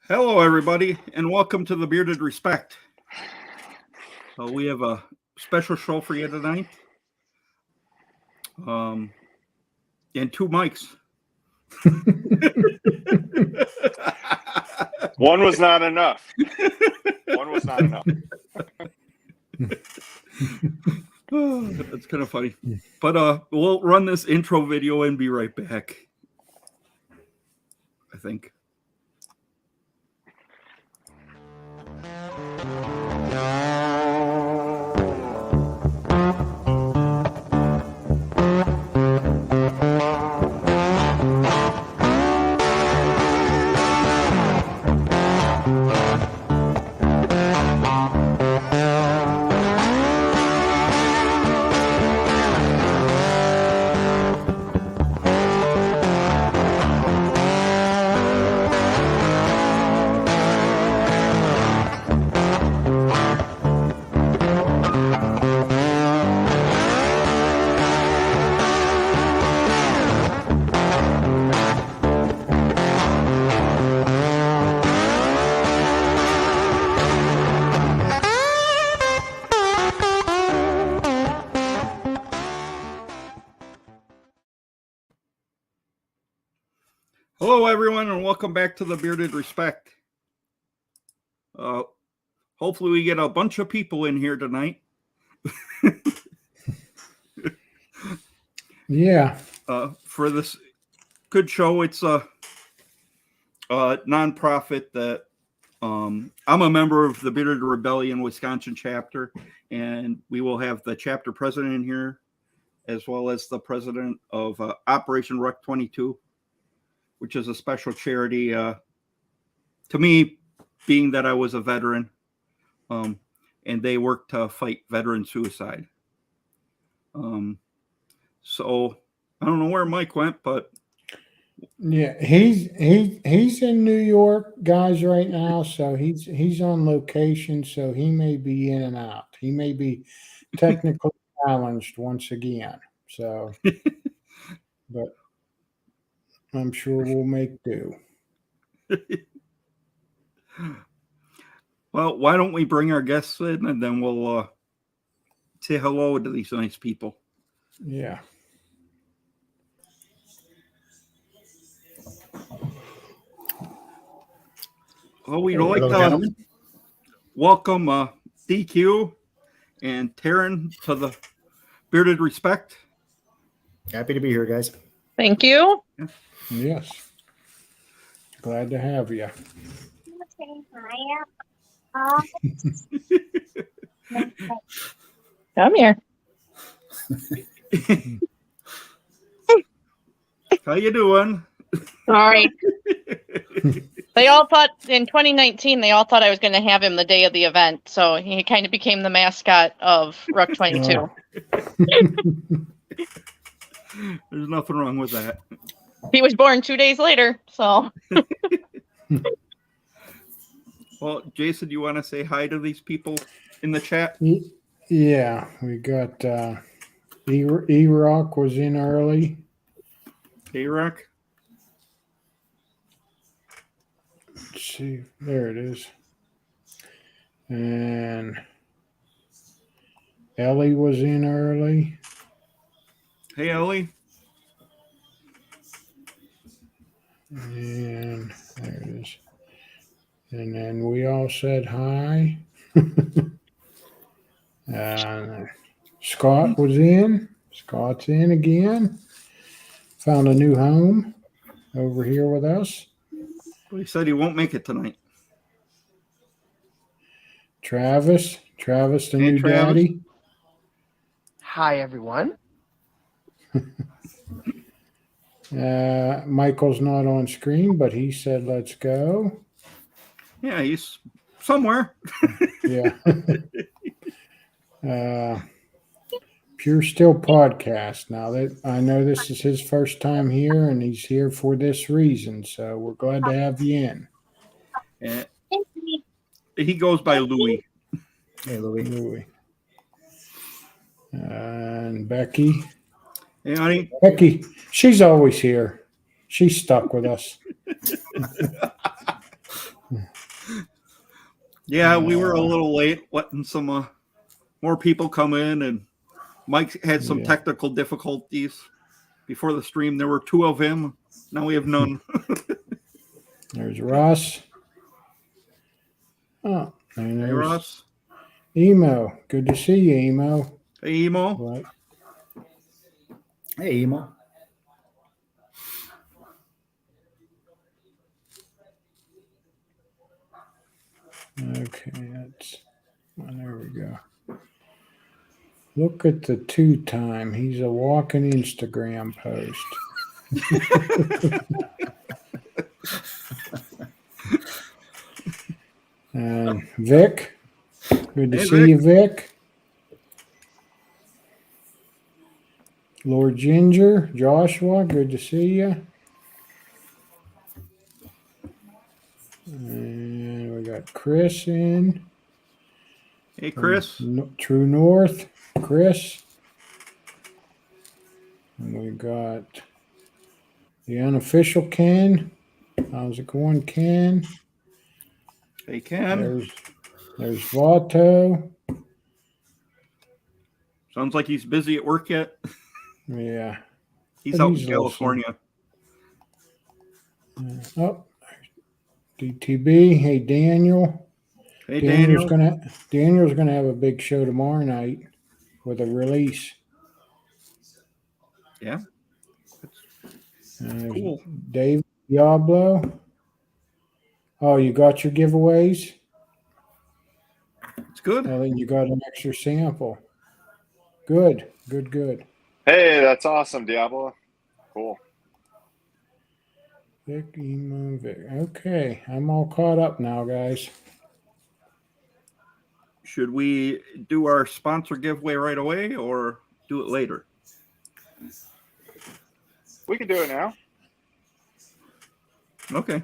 Hello, everybody, and welcome to the Bearded Respect. We have a special show for you tonight, and two mics. One was not enough. One was not enough. That's kind of funny, but we'll run this intro video and be right back, I think. Hello, everyone, and welcome back to the Bearded Respect. Hopefully we get a bunch of people in here tonight. Yeah. For this good show. It's a nonprofit that I'm a member of the Bearded Rebellion Wisconsin chapter, and we will have the chapter president in here, as well as the president of Operation Ruck22, which is a special charity to me, being that I was a veteran, and they work to fight veteran suicide. So I don't know where Mike went, but Yeah, he's in New York, guys, right now. So he's on location, so he may be in and out. He may be technically challenged once again. So, but I'm sure we'll make do. Well, why don't we bring our guests in, and then we'll say hello to these nice people. Yeah. Well, we'd like to welcome DQ and Taryn to the Bearded Respect. Happy to be here, guys. Thank you. Yes. Glad to have you. Come here. How you doing? Sorry. They all thought in 2019, they all thought I was going to have him the day of the event. So he kind of became the mascot of Ruck22. There's nothing wrong with that. He was born 2 days later. So Well, Jason, do you want to say hi to these people in the chat? Yeah, we got E-Rock was in early. Hey, Rock. Let's see, there it is. And Ellie was in early. Hey, Ellie. And there it is. And then we all said hi. Scott was in. Scott's in again. Found a new home over here with us. He said he won't make it tonight. Travis, the Hey, new Travis. daddy. Hi, everyone. Michael's not on screen, but he said, let's go. Yeah, he's somewhere. Yeah. Pure Still Podcast. Now that I know this is his first time here, and he's here for this reason, so we're glad to have you in. And he goes by Louie. Hey, Louie. Louie. And Becky. Hey, honey. Becky, she's always here. She's stuck with us. Yeah, we were a little late letting some more people come in, and Mike had some Yeah. technical difficulties. Before the stream, there were 2 of him. Now we have none. There's Russ. Oh, and Hey, there's Ross. Emo. Good to see you, Emo. Hey, Emo. Right. Hey, Emo. Okay, that's there we go. Look at the 2 time. He's a walking Instagram post. And Vic, good to Hey, see you, Vic. Lord Ginger, Joshua, good to see you. And we got Chris in. Hey, Chris. True North, Chris. And we got the unofficial Ken. How's it going, Ken? Hey, Ken. There's Vato. Sounds like he's busy at work yet. Yeah. He's But out he's in California. Oh, DTB. Hey, Daniel. Hey, Daniel's Daniel. gonna have a big show tomorrow night with a release. Yeah. There's Cool. Dave Diablo. Oh, you got your giveaways? It's good. Well, then you got an extra sample. Good. Hey, that's awesome, Diablo. Cool. Vic, Emo, Vic. Okay, I'm all caught up now, guys. Should we do our sponsor giveaway right away or do it later? We can do it now. Okay.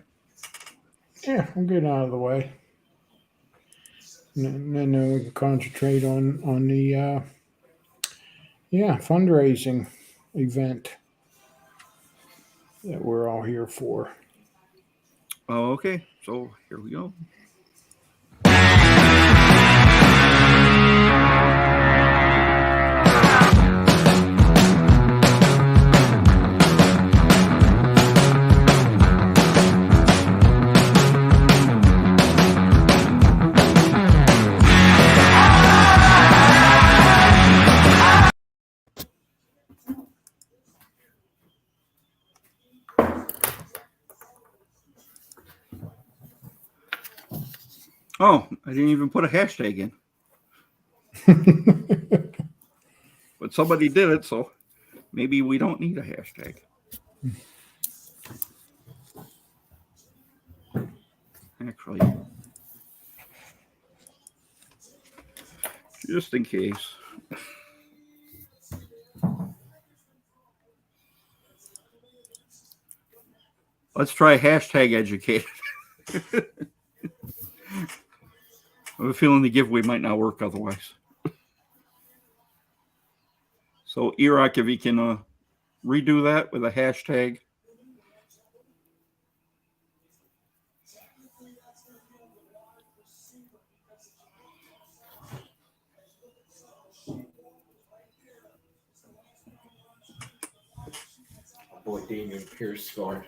Yeah, I'm getting out of the way. And then we can concentrate on the fundraising event that we're all here for. Oh, okay. So here we go. Oh, I didn't even put a hashtag in, but somebody did it, so maybe we don't need a hashtag. Actually, just in case. Let's try hashtag educated. I have a feeling the giveaway might not work otherwise. So, Iraq, if you can redo that with a hashtag. Boy, Damian Pierce scored.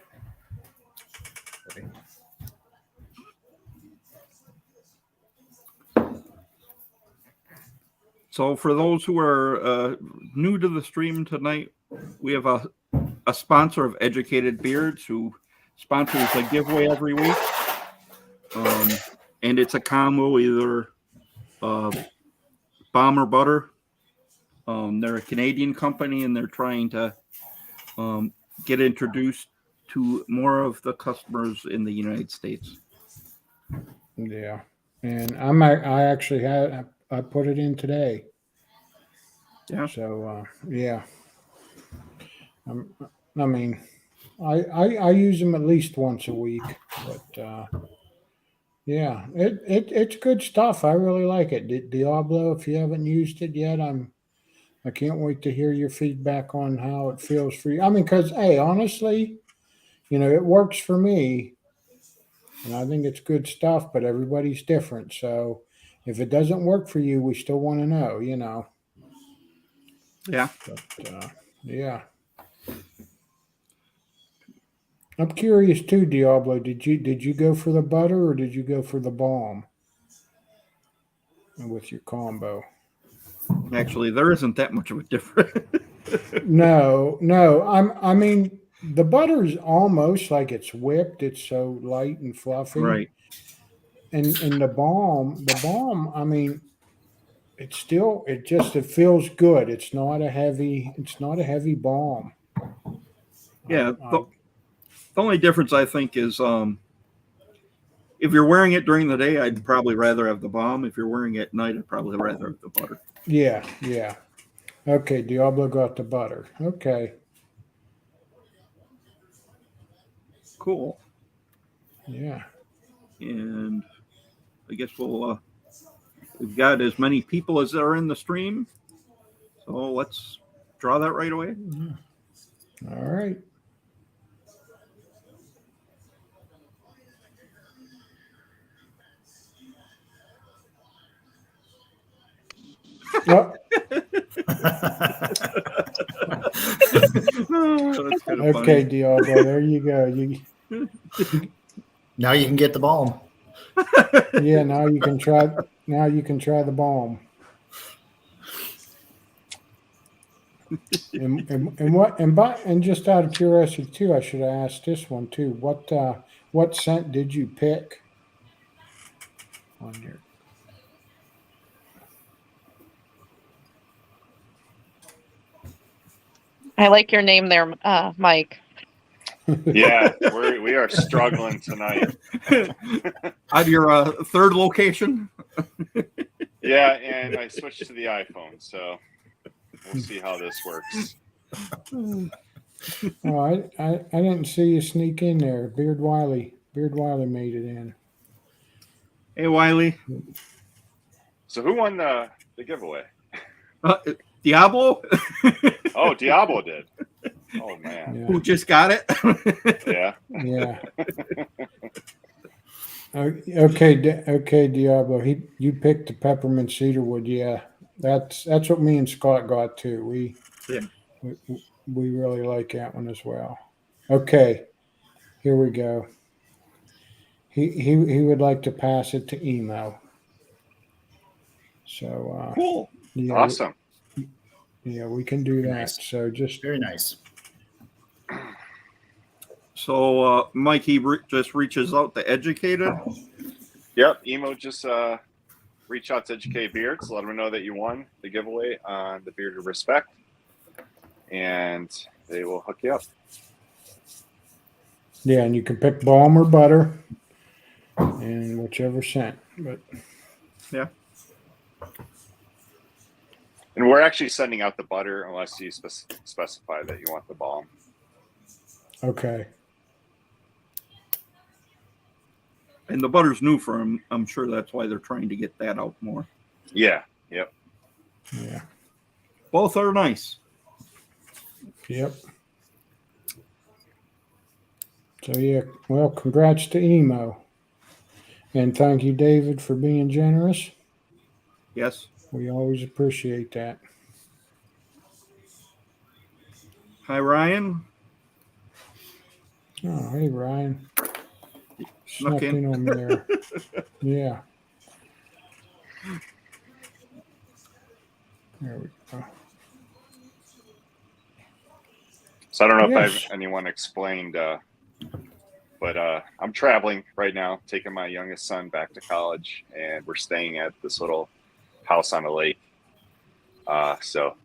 So for those who are new to the stream tonight, we have a sponsor of Educated Beards who sponsors a giveaway every week. And it's a combo, either bomb or butter. They're a Canadian company, and they're trying to get introduced to more of the customers in the United States. Yeah, and I actually I put it in today. Yeah. So yeah, I mean, I use them at least once a week, but yeah, it's good stuff. I really like it. Diablo, if you haven't used it yet, I can't wait to hear your feedback on how it feels for you. I mean, because hey, honestly, it works for me. and I think it's good stuff, but everybody's different. So if it doesn't work for you, we still want to know, you know. Yeah. But, yeah. I'm curious too, Diablo. Did you go for the butter or did you go for the balm with your combo? Actually, there isn't that much of a difference. No. I mean, the butter's almost like it's whipped. It's so light and fluffy. Right. And the balm. I mean, it feels good. It's not a heavy balm. Yeah. The only difference I think is if you're wearing it during the day, I'd probably rather have the balm. If you're wearing it at night, I'd probably rather have the butter. Yeah. Okay, Diablo got the butter. Okay. Cool. Yeah. And I guess we've got as many people as are in the stream. So let's draw that right away. All right. Oh, Oh, that's kind of okay, funny. Diablo. There you go. Now you can get the balm. Yeah. Now you can try. Now you can try the balm. And just out of curiosity too, I should have asked this one too. What scent did you pick on your? I like your name there, Mike. Yeah, we are struggling tonight. On your third location? Yeah, and I switched to the iPhone, so we'll see how this works. Oh, I didn't see you sneak in there. Beard Wiley made it in. Hey, Wiley. So who won the giveaway? Diablo? Oh, Diablo did. Oh man. Yeah. Who just got it? Yeah. Yeah. Okay, Diablo. You picked the peppermint cedarwood. Yeah, that's what me and Scott got too. We really like that one as well. Okay, here we go. He would like to pass it to email. So Cool. yeah, Awesome. yeah, we can do that. Nice. So just Very nice. So, Mike, he just reaches out to Educated. Yep. Emo just reach out to Educate Beards, let them know that you won the giveaway on the Beard of Respect, and they will hook you up. yeah, and you can pick balm or butter, and whichever scent. But Yeah. And we're actually sending out the butter unless you specify that you want the balm. okay. And the butter's new for him. I'm sure that's why they're trying to get that out more. Yeah. Yep. Yeah. Both are nice. Yep. So yeah, well, congrats to Emo, and thank you, David, for being generous. Yes. We always appreciate that. Hi, Ryan. Oh, hey, Ryan. Snuck Snuck in on me there. Yeah. There we go. So I don't know Yes. if anyone explained, but I'm traveling right now, taking my youngest son back to college, and we're staying at this little house on a lake. So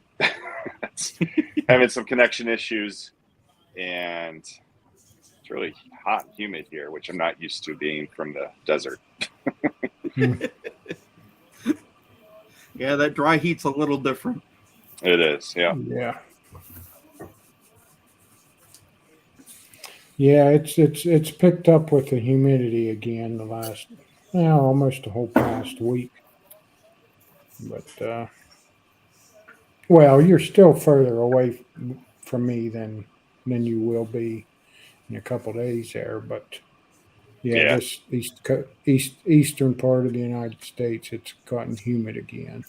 it's having some connection issues, and it's really hot and humid here, which I'm not used to being from the desert. Yeah, that dry heat's a little different. It is, yeah. Yeah. Yeah, it's picked up with the humidity again the last, almost the whole past week. But well, you're still further away from me than you will be in a couple days there. But Yeah, Yeah. this eastern part of the United States, it's gotten humid again.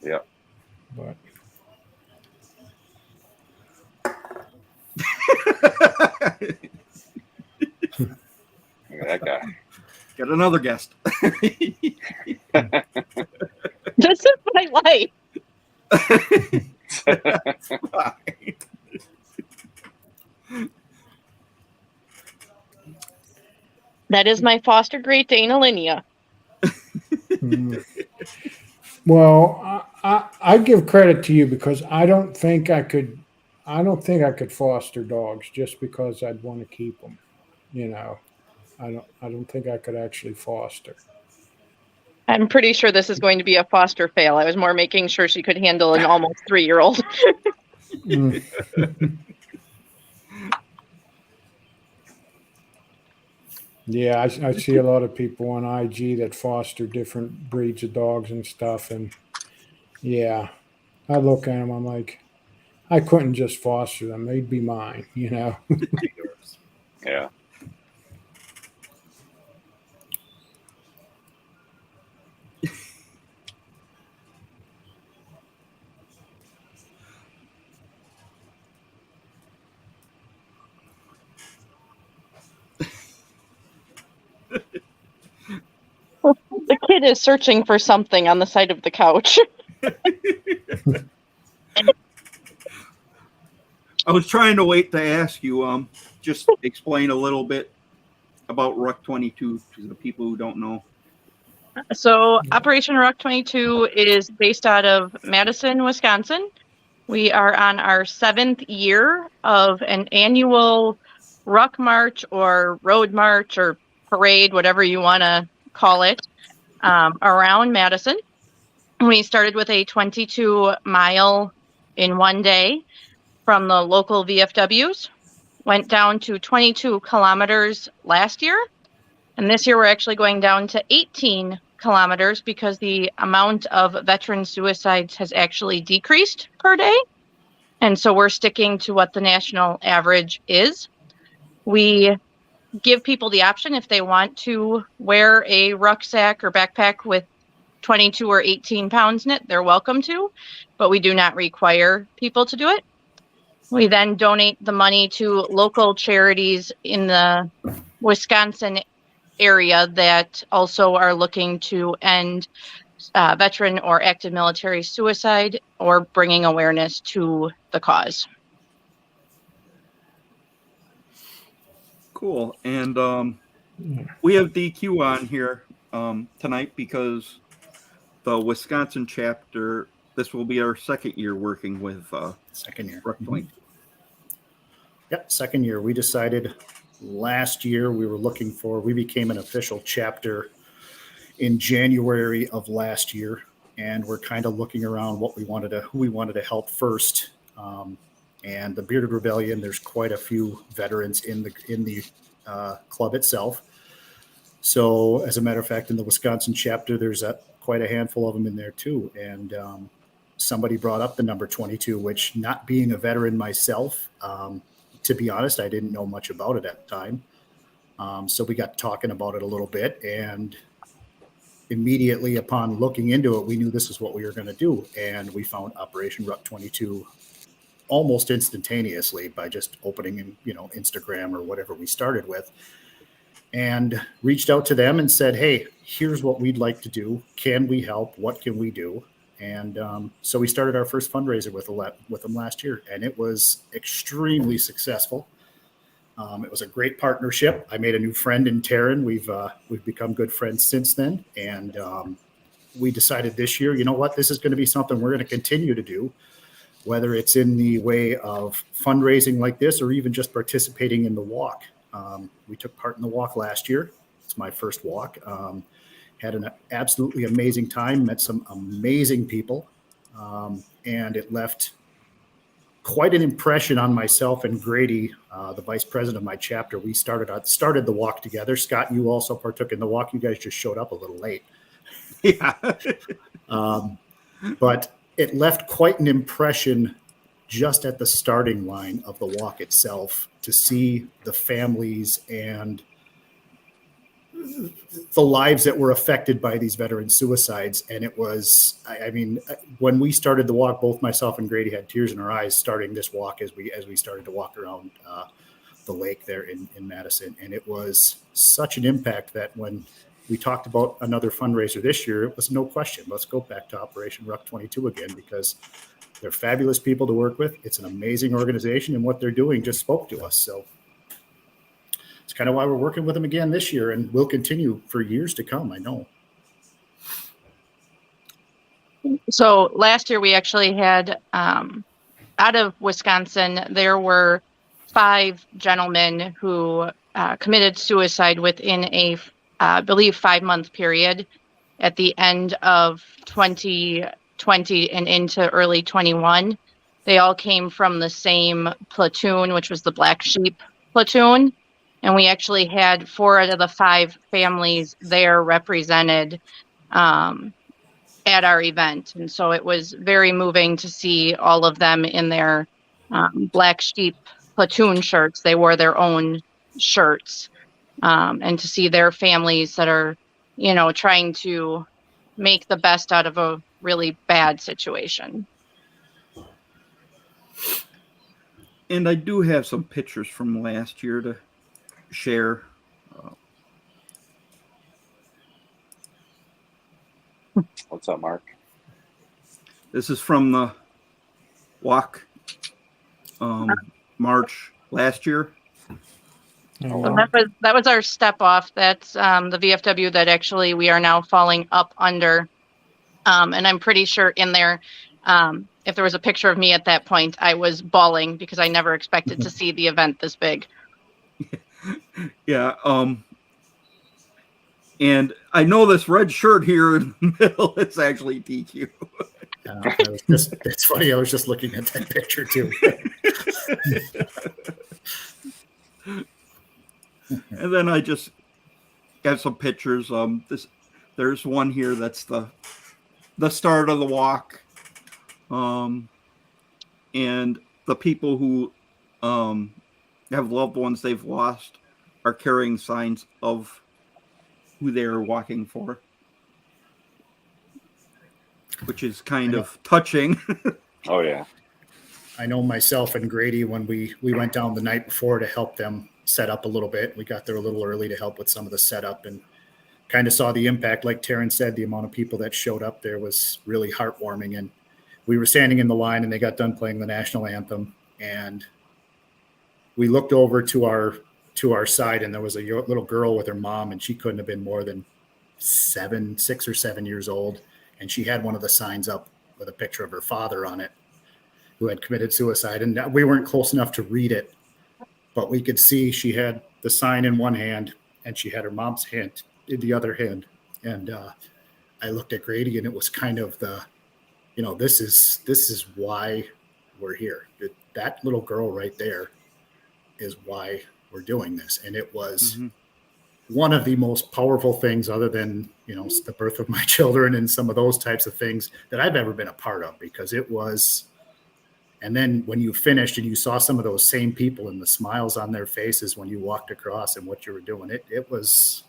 Yeah. But Look at that guy. Got another guest. This is my life. That is my foster Great Dane, Alinea. well, I give credit to you because I don't think I could foster dogs just because I'd want to keep them. You know, I don't think I could actually foster. I'm pretty sure this is going to be a foster fail. I was more making sure she could handle an almost 3-year-old. Yeah, I see a lot of people on IG that foster different breeds of dogs and stuff, and yeah, I look at them, I'm like, I couldn't just foster them; they'd be mine, you know. Yeah. The kid is searching for something on the side of the couch. I was trying to wait to ask you, just explain a little bit about Ruck22 to the people who don't know. So Operation Ruck22 is based out of Madison, Wisconsin. We are on our 7th year of an annual Ruck March or Road March or parade, whatever you want to call it, around Madison. We started with a 22-mile in one day from the local VFWs, went down to 22 kilometers last year, and this year we're actually going down to 18 kilometers because the amount of veteran suicides has actually decreased per day. And so we're sticking to what the national average is. We give people the option if they want to wear a rucksack or backpack with 22 or 18 pounds in it, they're welcome to, but we do not require people to do it. We then donate the money to local charities in the Wisconsin area that also are looking to end veteran or active military suicide or bringing awareness to the cause. Cool. And we have DQ on here tonight because the Wisconsin chapter, this will be our second year working with Second year. Ruck22. Yep, second year. We decided last year we became an official chapter in January of last year, and we're kind of looking around who we wanted to help first. And the Bearded Rebellion, there's quite a few veterans in the club itself. So as a matter of fact, in the Wisconsin chapter, there's quite a handful of them in there too. And somebody brought up the number 22, which, not being a veteran myself, to be honest, I didn't know much about it at the time. So we got talking about it a little bit, and immediately upon looking into it, we knew this is what we were going to do. And we found Operation Ruck22 almost instantaneously by just opening, Instagram or whatever we started with, and reached out to them and said, hey, here's what we'd like to do. Can we help? What can we do? And so we started our first fundraiser with them last year, and it was extremely successful. It was a great partnership. I made a new friend in Taryn. We've become good friends since then. And we decided this year, you know what, this is going to be something we're going to continue to do, whether it's in the way of fundraising like this or even just participating in the walk. We took part in the walk last year. It's my first walk. Had an absolutely amazing time, met some amazing people, and it left quite an impression on myself and Grady, the vice president of my chapter. We started the walk together. Scott, you also partook in the walk. You guys just showed up a little late. Yeah. But it left quite an impression just at the starting line of the walk itself, to see the families and the lives that were affected by these veteran suicides. And it was, I mean, when we started the walk, both myself and Grady had tears in our eyes starting this walk as we started to walk around the lake there in Madison. And it was such an impact that when we talked about another fundraiser this year, it was no question. Let's go back to Operation Ruck22 again, because they're fabulous people to work with. It's an amazing organization, and what they're doing just spoke to us. So it's kind of why we're working with them again this year, and we'll continue for years to come, I know. So last year we actually had, out of Wisconsin, there were 5 gentlemen who committed suicide within a, I believe, 5-month period at the end of 2020 and into early 21. They all came from the same platoon, which was the Black Sheep platoon. And we actually had 4 out of the 5 families there represented at our event. And so it was very moving to see all of them in their Black Sheep platoon shirts. They wore their own shirts, and to see their families that are, you know, trying to make the best out of a really bad situation. And I do have some pictures from last year to share. What's up, Mark? This is from the walk March last year. Oh, So wow. that was our step off. That's the VFW that actually we are now falling up under. And I'm pretty sure in there, if there was a picture of me at that point, I was bawling because I never expected to see the event this big. Yeah. And I know this red shirt here in the middle, it's actually DQ. It's funny. I was just looking at that picture too. And then I just got some pictures. There's one here that's the start of the walk. And the people who have loved ones they've lost are carrying signs of who they're walking for, which is kind of touching. Oh yeah. I know myself and Grady, when we went down the night before to help them set up a little bit, we got there a little early to help with some of the setup and kind of saw the impact. Like Taryn said, the amount of people that showed up there was really heartwarming. And we were standing in the line and they got done playing the national anthem. And we looked over to our side and there was a little girl with her mom, and she couldn't have been more than 6 or 7 years old. And she had one of the signs up with a picture of her father on it, who had committed suicide. And we weren't close enough to read it, but we could see she had the sign in one hand and she had her mom's hand in the other hand. And I looked at Grady and it was kind of this is why we're here. That little girl right there is why we're doing this. And it was one of the most powerful things, other than, the birth of my children and some of those types of things, that I've ever been a part of, because it was. And then when you finished and you saw some of those same people and the smiles on their faces when you walked across and what you were doing, it was,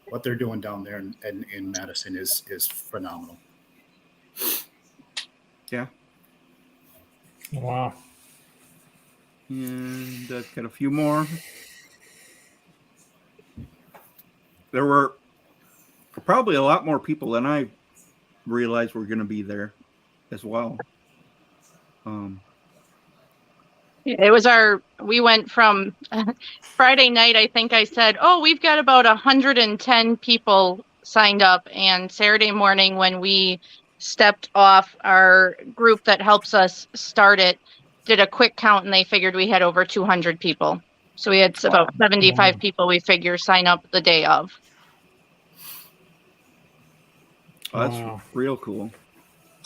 what they're doing down there in Madison is phenomenal. Yeah. Wow. And I've got a few more. There were probably a lot more people than I realized were going to be there as well. It was we went from Friday night, I think I said, oh, we've got about 110 people signed up. And Saturday morning, when we stepped off, our group that helps us start it did a quick count and they figured we had over 200 people. So we had about 75 people, we figure, sign up the day of. Oh, that's real cool.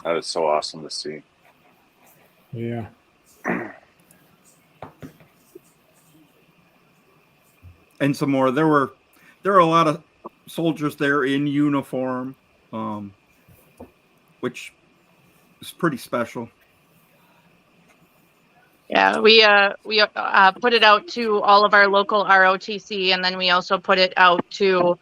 That was so awesome to see. Yeah. And some more. There were a lot of soldiers there in uniform, which is pretty special. Yeah, we put it out to all of our local ROTC, and then we also put it out to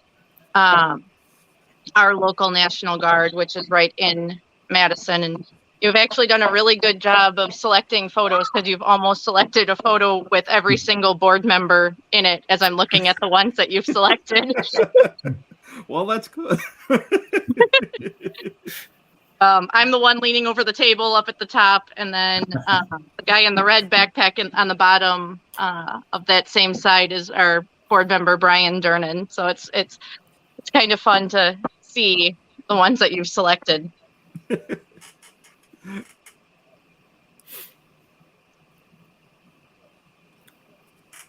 our local National Guard, which is right in Madison. And you've actually done a really good job of selecting photos because you've almost selected a photo with every single board member in it as I'm looking at the ones that you've selected. Well, that's good. I'm the one leaning over the table up at the top, and then the guy in the red backpack on the bottom of that same side is our board member Brian Durnan. So it's kind of fun to see the ones that you've selected.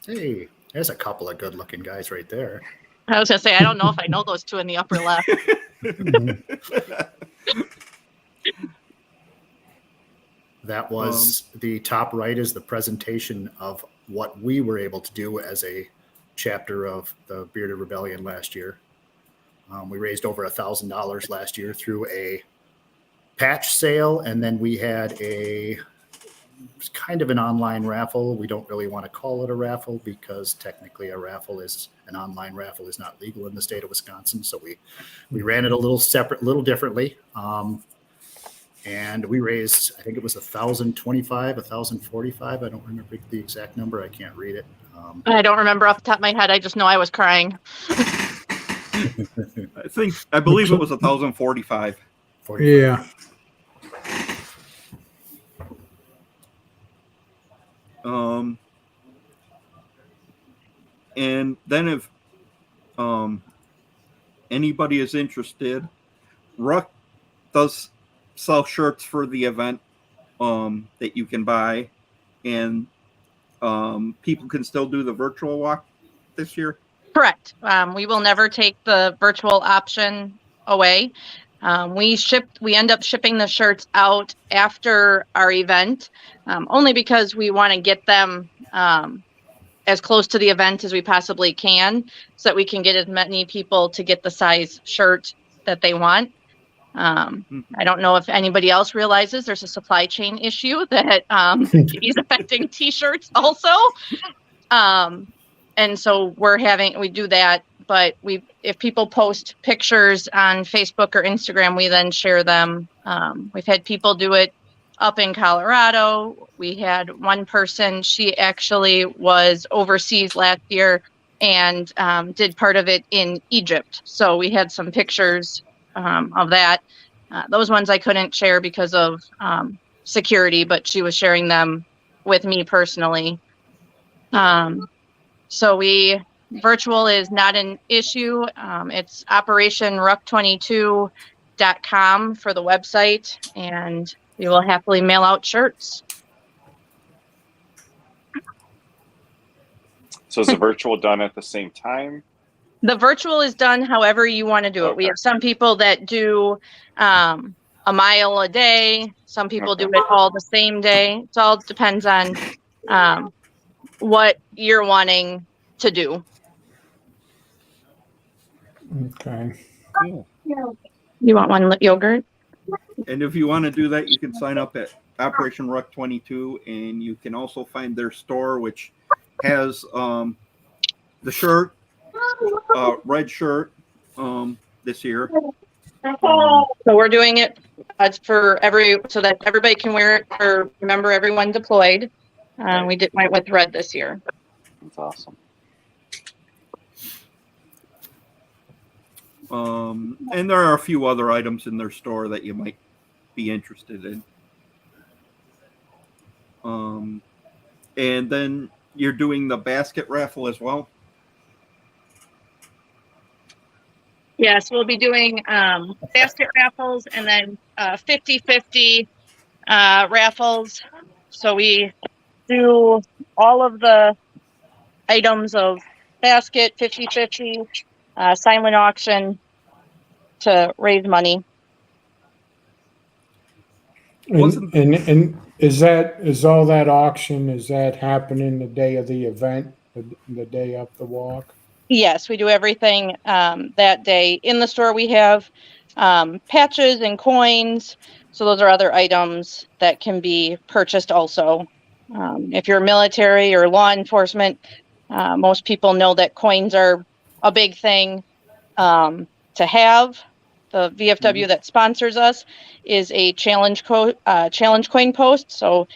Hey, there's a couple of good-looking guys right there. I was gonna say I don't know if I know those two in the upper left. That was the top right is the presentation of what we were able to do as a chapter of the Bearded Rebellion last year. We raised over $1,000 last year through a patch sale, and then we had it was kind of an online raffle. We don't really want to call it a raffle because technically an online raffle is not legal in the state of Wisconsin. So we ran it a little separate, a little differently. And we raised, I think it was $1,025, $1,045. I don't remember the exact number. I can't read it. I don't remember off the top of my head. I just know I was crying. I believe it was 1,045. Yeah. And then if anybody is interested, Ruck does sell shirts for the event that you can buy, and people can still do the virtual walk this year. Correct. We will never take the virtual option away. We end up shipping the shirts out after our event, only because we want to get them as close to the event as we possibly can, so that we can get as many people to get the size shirt that they want. I don't know if anybody else realizes there's a supply chain issue that is affecting t-shirts also. And so we do that, but if people post pictures on Facebook or Instagram, we then share them. We've had people do it up in Colorado. We had one person, she actually was overseas last year and did part of it in Egypt. So we had some pictures of that. Those ones I couldn't share because of security, but she was sharing them with me personally. So virtual is not an issue. It's operationruck22.com for the website, and we will happily mail out shirts. So is the virtual done at the same time? The virtual is done however you want to do it. Okay. We have some people that do a mile a day. Some people do it all the same day. It all depends on what you're wanting to do. Okay. Cool. You want one yogurt? And if you want to do that, you can sign up at Operation Ruck22, and you can also find their store, which has the shirt, red shirt, this year. So we're doing it so that everybody can wear it for Remember Everyone Deployed. We went with red this year. That's awesome. And there are a few other items in their store that you might be interested in. And then you're doing the basket raffle as well. Yes, we'll be doing basket raffles and then 50-50 raffles. So we do all of the items of basket, 50-50, silent auction to raise money. And is all that auction, is that happening the day of the event, the day of the walk? Yes, we do everything that day. In the store, we have patches and coins. So those are other items that can be purchased also. If you're military or law enforcement, most people know that coins are a big thing. to have. The VFW that sponsors us is a challenge coin post. So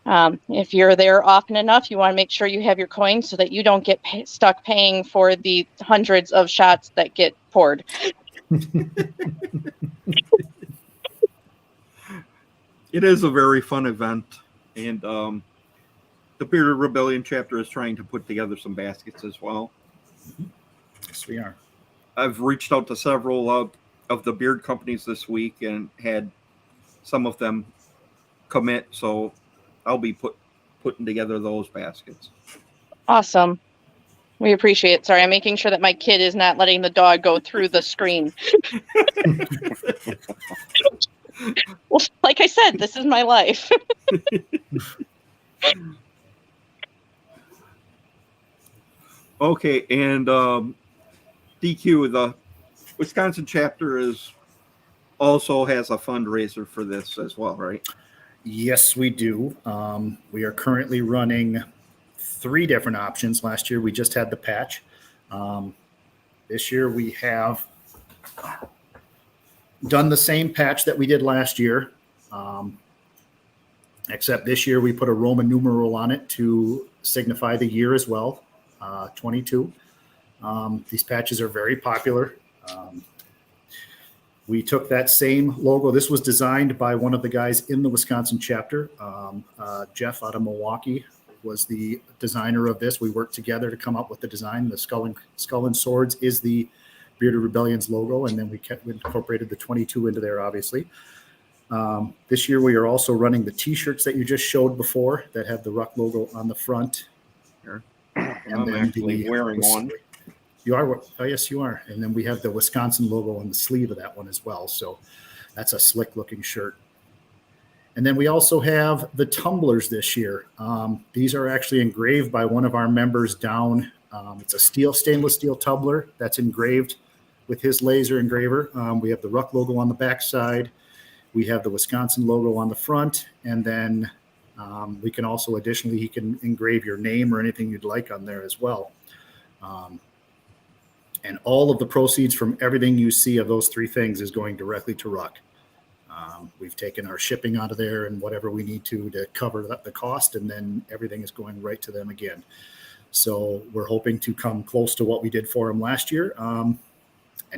if you're there often enough, you want to make sure you have your coins so that you don't get stuck paying for the hundreds of shots that get poured. It is a very fun event, and the Bearded Rebellion chapter is trying to put together some baskets as well. Yes, we are. I've reached out to several of the beard companies this week and had some of them commit, so I'll be putting together those baskets. Awesome. We appreciate it. Sorry, I'm making sure that my kid is not letting the dog go through the screen. Well, like I said, this is my life. Okay, and DQ, the Wisconsin chapter also has a fundraiser for this as well, right? Yes, we do. We are currently running 3 different options. Last year, we just had the patch. This year, we have done the same patch that we did last year, except this year we put a Roman numeral on it to signify the year as well, 22. These patches are very popular. We took that same logo. This was designed by one of the guys in the Wisconsin chapter. Jeff out of Milwaukee was the designer of this. We worked together to come up with the design. The Skull and Swords is the Bearded Rebellion's logo, and then we incorporated the 22 into there, obviously. This year, we are also running the T-shirts that you just showed before that have the Ruck logo on the front. Here. And I'm then actually wearing one. You are? Oh, yes, you are. And then we have the Wisconsin logo on the sleeve of that one as well. So that's a slick looking shirt. And then we also have the tumblers this year. These are actually engraved by one of our members down. It's a stainless steel tumbler that's engraved with his laser engraver. We have the Ruck logo on the back side. We have the Wisconsin logo on the front. And then we can also additionally, he can engrave your name or anything you'd like on there as well. And all of the proceeds from everything you see of those 3 things is going directly to Ruck. We've taken our shipping out of there and whatever we need to cover the cost, and then everything is going right to them again. So we're hoping to come close to what we did for them last year. And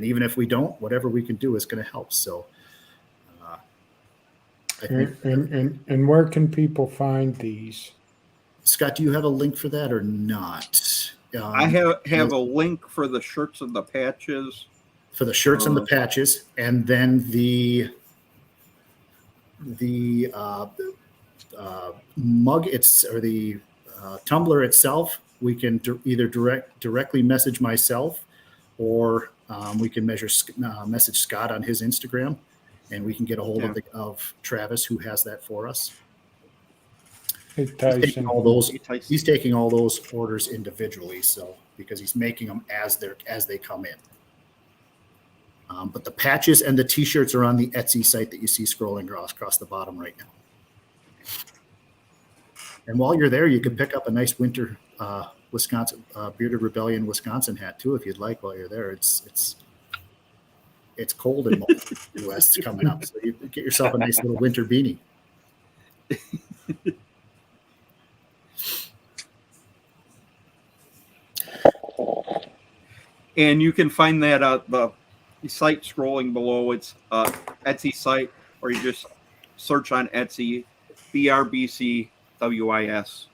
even if we don't, whatever we can do is going to help. So I think, and where can people find these? Scott, do you have a link for that or not? I have a link for the shirts and the patches. For the shirts and the patches, and then the mug, or the tumbler itself, we can either directly message myself, or we can message Scott on his Instagram, and we can get a hold of Travis, who has that for us. Hey, He's taking Tyson. all those orders individually, so because he's making them as they come in. But the patches and the T-shirts are on the Etsy site that you see scrolling across the bottom right now. And while you're there, you can pick up a nice winter Wisconsin Bearded Rebellion Wisconsin hat too, if you'd like. While you're there, it's cold in the U.S. coming up, so you get yourself a nice little winter beanie. And you can find that at the site scrolling below. It's Etsy site, or you just search on Etsy BRBC-Wisconsin,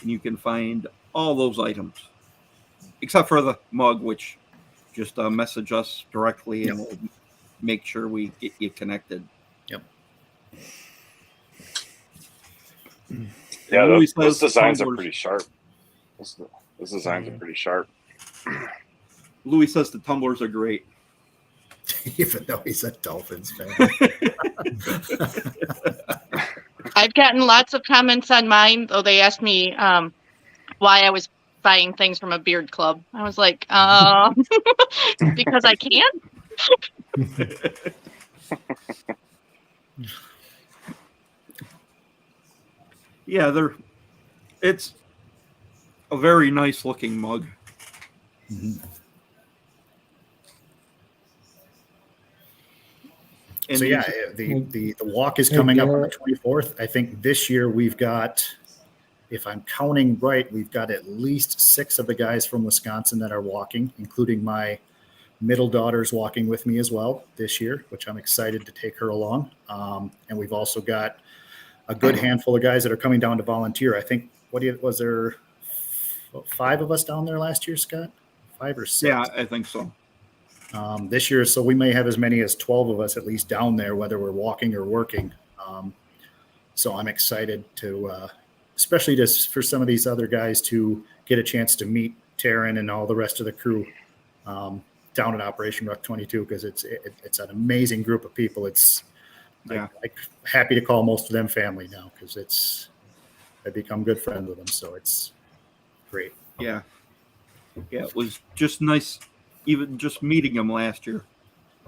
and you can find all those items, except for the mug, which just message us directly, and we'll make sure we get you connected. Yep. Yeah, those designs are pretty sharp. Those designs are pretty sharp. Louis says the tumblers are great. Even though he's a Dolphins fan. I've gotten lots of comments on mine, though they asked me why I was buying things from a beard club. I was like, because I can. Yeah, it's a very nice looking mug. Mm-hmm. And So yeah, the walk is coming up on the 24th. I think this year we've got, if I'm counting right, we've got at least 6 of the guys from Wisconsin that are walking, including my middle daughter's walking with me as well this year, which I'm excited to take her along. And we've also got a good handful of guys that are coming down to volunteer. I think, was there 5 of us down there last year, Scott? 5 or 6? Yeah, I think so. This year, so we may have as many as 12 of us at least down there, whether we're walking or working. So I'm excited to, especially just for some of these other guys to get a chance to meet Taryn and all the rest of the crew down at Operation Ruck22, because it's an amazing group of people. It's I'm happy to call most of them family now, because I've become good friends with them. So it's great. Yeah, it was just nice, even just meeting them last year.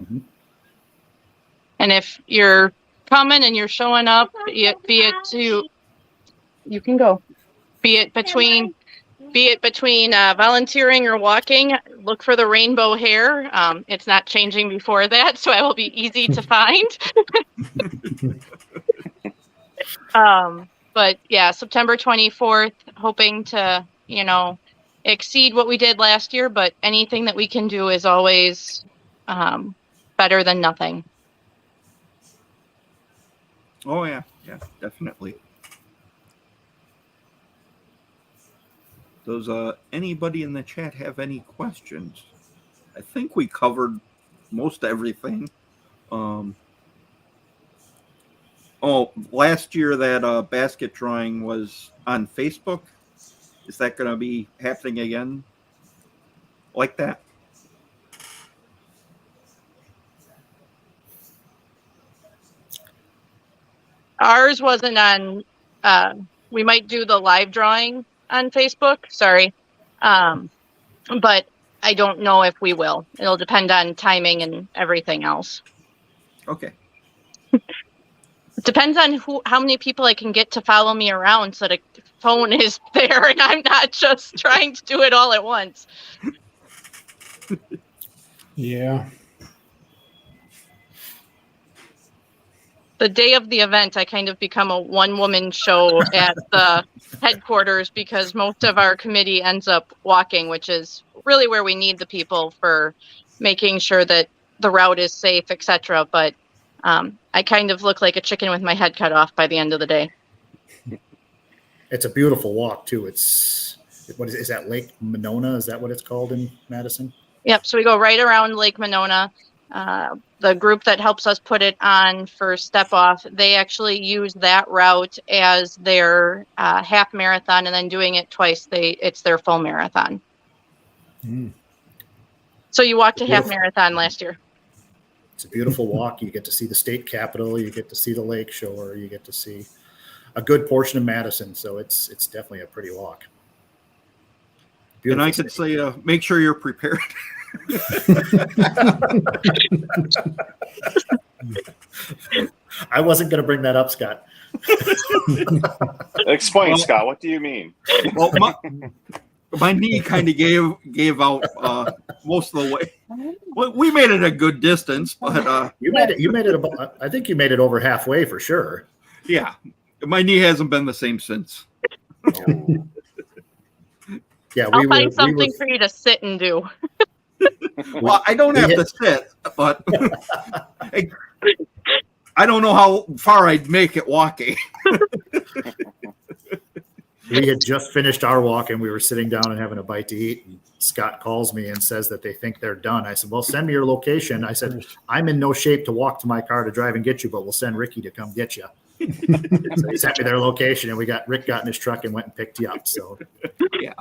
Mm-hmm. And if you're coming and you're showing up, be it between volunteering or walking, look for the rainbow hair. It's not changing before that, so I will be easy to find. But yeah, September 24th, hoping to, exceed what we did last year, but anything that we can do is always better than nothing. Oh yeah, definitely. Does anybody in the chat have any questions? I think we covered most everything. Last year that basket drawing was on Facebook. Is that going to be happening again like that? Ours wasn't on, we might do the live drawing on Facebook, sorry. But I don't know if we will. It'll depend on timing and everything else. Okay. It depends on how many people I can get to follow me around so the phone is there and I'm not just trying to do it all at once. Yeah. The day of the event, I kind of become a one-woman show at the headquarters, because most of our committee ends up walking, which is really where we need the people for making sure that the route is safe, etc. But I kind of look like a chicken with my head cut off by the end of the day. It's a beautiful walk too. Is that Lake Monona? Is that what it's called in Madison? Yep. So we go right around Lake Monona. The group that helps us put it on for Step Off, they actually use that route as their half marathon, and then doing it twice, it's their full marathon. Mm. So you walked a half marathon last year. It's a beautiful walk. You get to see the state capitol. You get to see the lake shore. You get to see a good portion of Madison. So it's definitely a pretty walk. And I could say, make sure you're prepared. I wasn't going to bring that up, Scott. Explain, Scott. What do you mean? Well, my knee kind of gave out most of the way. Well, we made it a good distance, but you made it about, I think you made it over halfway for sure. Yeah, my knee hasn't been the same since. Oh. Yeah, I'll find something for you to sit and do. Well, I don't have to sit, but I don't know how far I'd make it walking. We had just finished our walk and we were sitting down and having a bite to eat. And Scott calls me and says that they think they're done. I said, well, send me your location. I said, I'm in no shape to walk to my car to drive and get you, but we'll send Ricky to come get you. So he sent me their location, and Rick got in his truck and went and picked you up. So Yeah.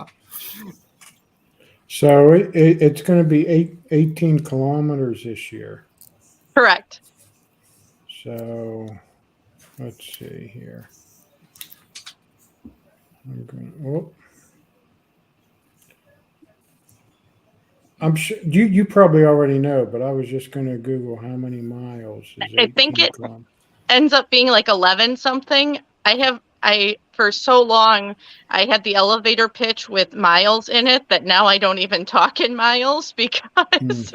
So it's going to be 18 kilometers this year. Correct. So let's see here. I'm sure you probably already know, but I was just going to Google how many miles. I think it ends up being like 11 something. For so long, I had the elevator pitch with miles in it that now I don't even talk in miles, because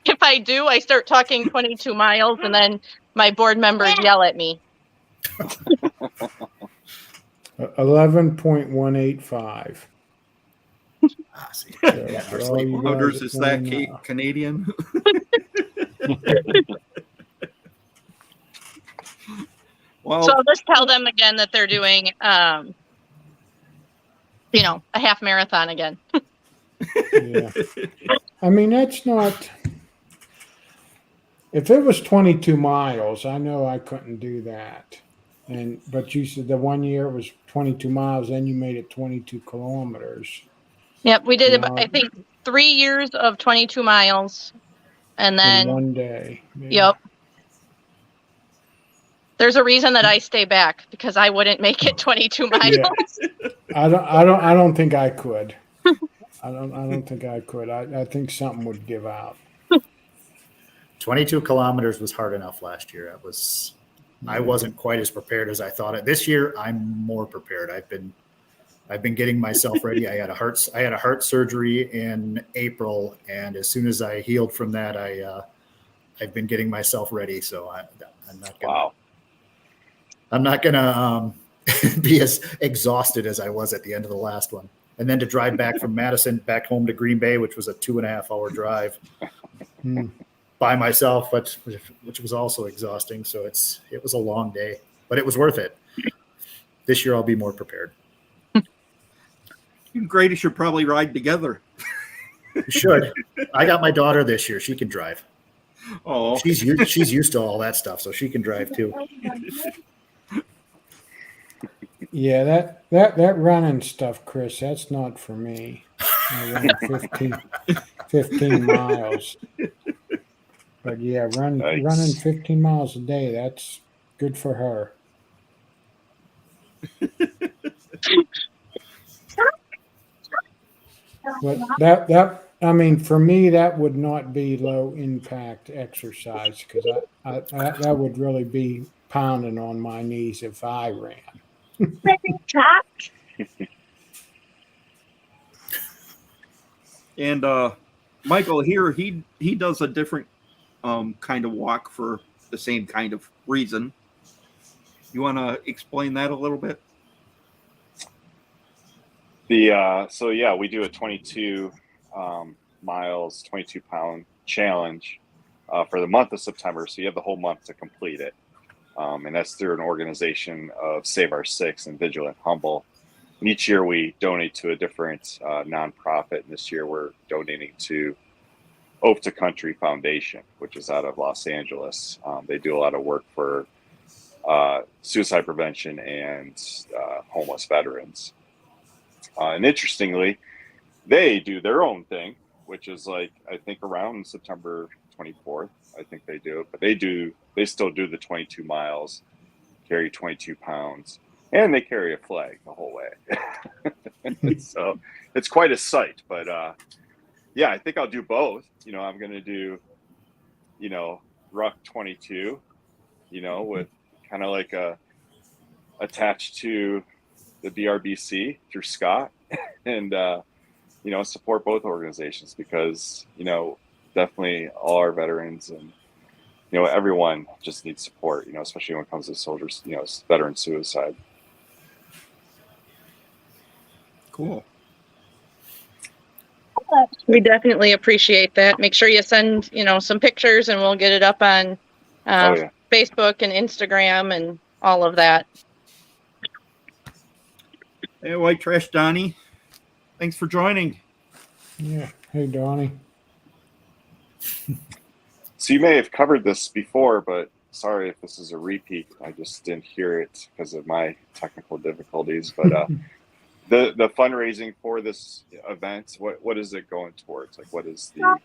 if I do, I start talking 22 miles, and then my board members yell at me. 11.185. See, So yeah, for our all slate you Wonders, guys is that that wanna know. Canadian? Well, So I'll just tell them again that they're doing, a half marathon again. Yeah. I mean, that's not. If it was 22 miles, I know I couldn't do that. But you said the one year it was 22 miles, then you made it 22 kilometers. Yep, we did, Now, I think, 3 years of 22 miles, and in then, one day. Yeah. yep. There's a reason that I stay back, because I wouldn't make it 22 miles. Yeah. I don't think I could. I don't think I could. I think something would give out. 22 kilometers was hard enough last year. I wasn't quite as prepared as I thought it. This year, I'm more prepared. I've been getting myself ready. I had a heart surgery in April, and as soon as I healed from that, I've been getting myself ready. So I'm not gonna. Wow. I'm not gonna be as exhausted as I was at the end of the last one. And then to drive back from Madison back home to Green Bay, which was a 2.5 hour drive by myself, which was also exhausting. So it was a long day, but it was worth it. This year I'll be more prepared. you and Grady should probably ride together. Should. I got my daughter this year. She can drive. Oh, She's used to all that stuff, so she can drive too. Yeah, that running stuff, Chris, that's not for me. I run 15 miles. But yeah, Nice. running 15 miles a day, that's good for her. But that I mean, for me, that would not be low impact exercise, because that would really be pounding on my knees if I ran. and Michael here, he does a different kind of walk for the same kind of reason. You want to explain that a little bit? So yeah, we do a 22 miles, 22 pound challenge for the month of September. So you have the whole month to complete it. And that's through an organization of Save Our Six and Vigilant Humble. And each year we donate to a different nonprofit. And this year we're donating to Oath to Country Foundation, which is out of Los Angeles. They do a lot of work for suicide prevention and homeless veterans. And interestingly, they do their own thing, which is like, I think around September 24th, I think they do it, but they still do the 22 miles, carry 22 pounds, and they carry a flag the whole way. So it's quite a sight, but yeah, I think I'll do both. I'm going to do, Ruck 22, with kind of like attached to the BRBC through Scott, and support both organizations, because definitely all our veterans and everyone just needs support, especially when it comes to soldiers, veteran suicide. Cool. We definitely appreciate that. Make sure you send, some pictures, and we'll get it up on Facebook and Instagram and all of that. Hey, White Trash Donnie, thanks for joining. Yeah. Hey, Donnie. So you may have covered this before, but sorry if this is a repeat. I just didn't hear it because of my technical difficulties. But the fundraising for this event, what is it going towards? Like, what is the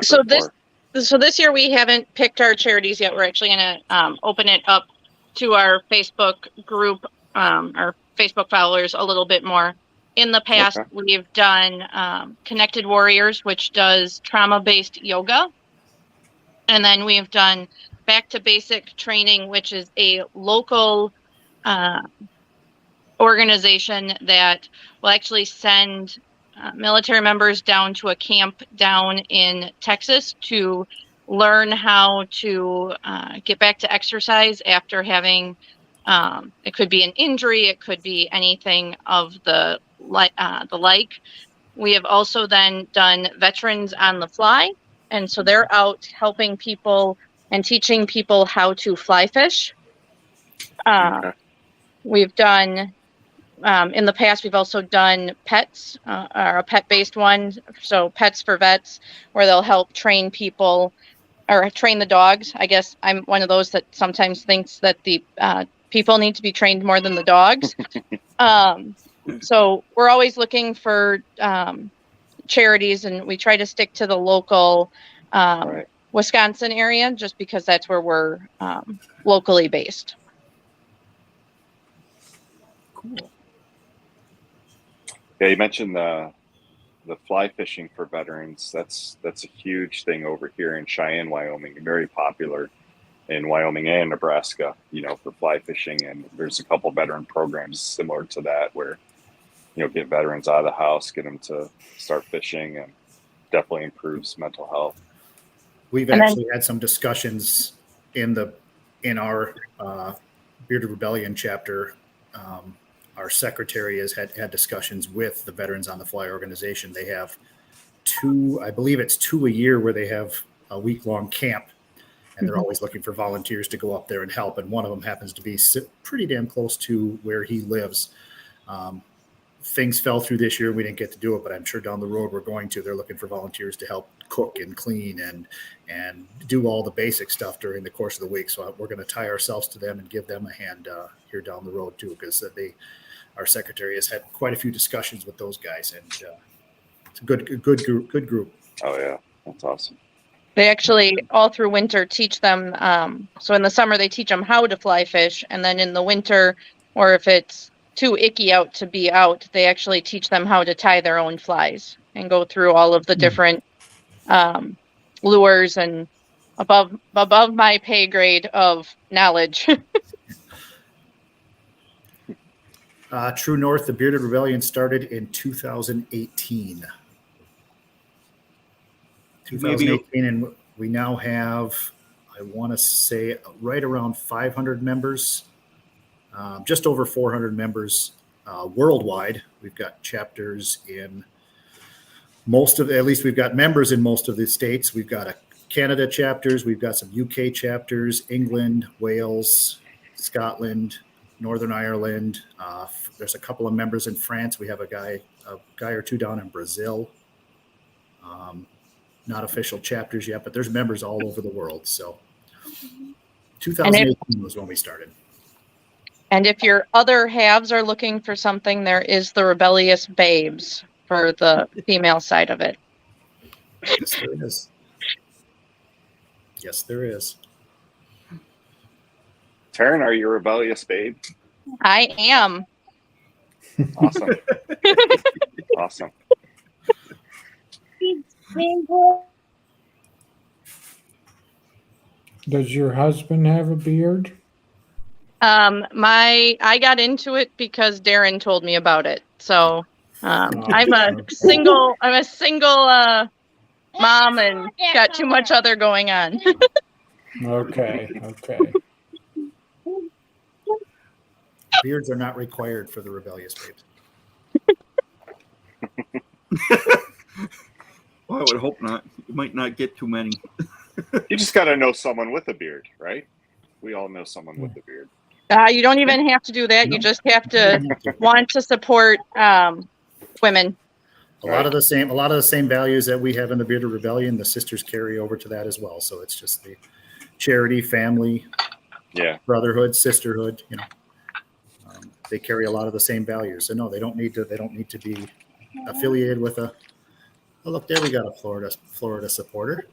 So this year we haven't picked our charities yet. We're actually going to open it up to our Facebook group, our Facebook followers a little bit more. In the past, we've done Connected Warriors, which does trauma-based yoga. And then we've done Back to Basic Training, which is a local organization that will actually send military members down to a camp down in Texas to learn how to get back to exercise after having, it could be an injury, it could be anything of the like. We have also then done Veterans on the Fly, and so they're out helping people and teaching people how to fly fish. Okay. We've done, in the past, we've also done pets, or a pet-based one, so Pets for Vets, where they'll help train people or train the dogs. I guess I'm one of those that sometimes thinks that the people need to be trained more than the dogs. So we're always looking for charities, and we try to stick to the local Right. Wisconsin area, just because that's where we're locally based. Cool. Yeah, you mentioned the fly fishing for veterans. That's a huge thing over here in Cheyenne, Wyoming. Very popular in Wyoming and Nebraska, for fly fishing. And there's a couple veteran programs similar to that where, get veterans out of the house, get them to start fishing, and definitely improves mental health. We've actually had some discussions in our Bearded Rebellion chapter. Our secretary has had discussions with the Veterans on the Fly organization. They have I believe it's 2 a year, where they have a week-long camp, and they're always looking for volunteers to go up there and help. And one of them happens to be pretty damn close to where he lives. Things fell through this year. We didn't get to do it, but I'm sure down the road we're going to. They're looking for volunteers to help cook and clean and do all the basic stuff during the course of the week. So we're going to tie ourselves to them and give them a hand here down the road too, because our secretary has had quite a few discussions with those guys, and it's a good group. Oh yeah, that's awesome. They actually all through winter teach them. So in the summer they teach them how to fly fish, and then in the winter, or if it's too icky out to be out, they actually teach them how to tie their own flies and go through all of the different lures, and above my pay grade of knowledge. True North, the Bearded Rebellion started in 2018. 2018, and we now have, I want to say, right around 500 members. Just over 400 members worldwide. We've got chapters in at least we've got members in most of the states. We've got Canada chapters. We've got some UK chapters, England, Wales, Scotland, Northern Ireland. There's a couple of members in France. We have a guy or two down in Brazil. Not official chapters yet, but there's members all over the world. So 2018 was when we started. And if your other halves are looking for something, there is the Rebellious Babes for the female side of it. Yes, there is. Yes, there is. Taryn, are you a rebellious babe? I am. Awesome. Awesome. Does your husband have a beard? I got into it because Darren told me about it. So I'm a single mom and got too much other going on. Okay. Beards are not required for the rebellious babes. Well, I would hope not. You might not get too many. You just got to know someone with a beard, right? We all know someone with a beard. You don't even have to do that. You just have to want to support women. A lot of the same values that we have in the Bearded Rebellion, the sisters carry over to that as well. So it's just the charity, family, brotherhood, sisterhood. They carry a lot of the same values. So no, they don't need to be affiliated with a. Oh, look there, we got a Florida supporter.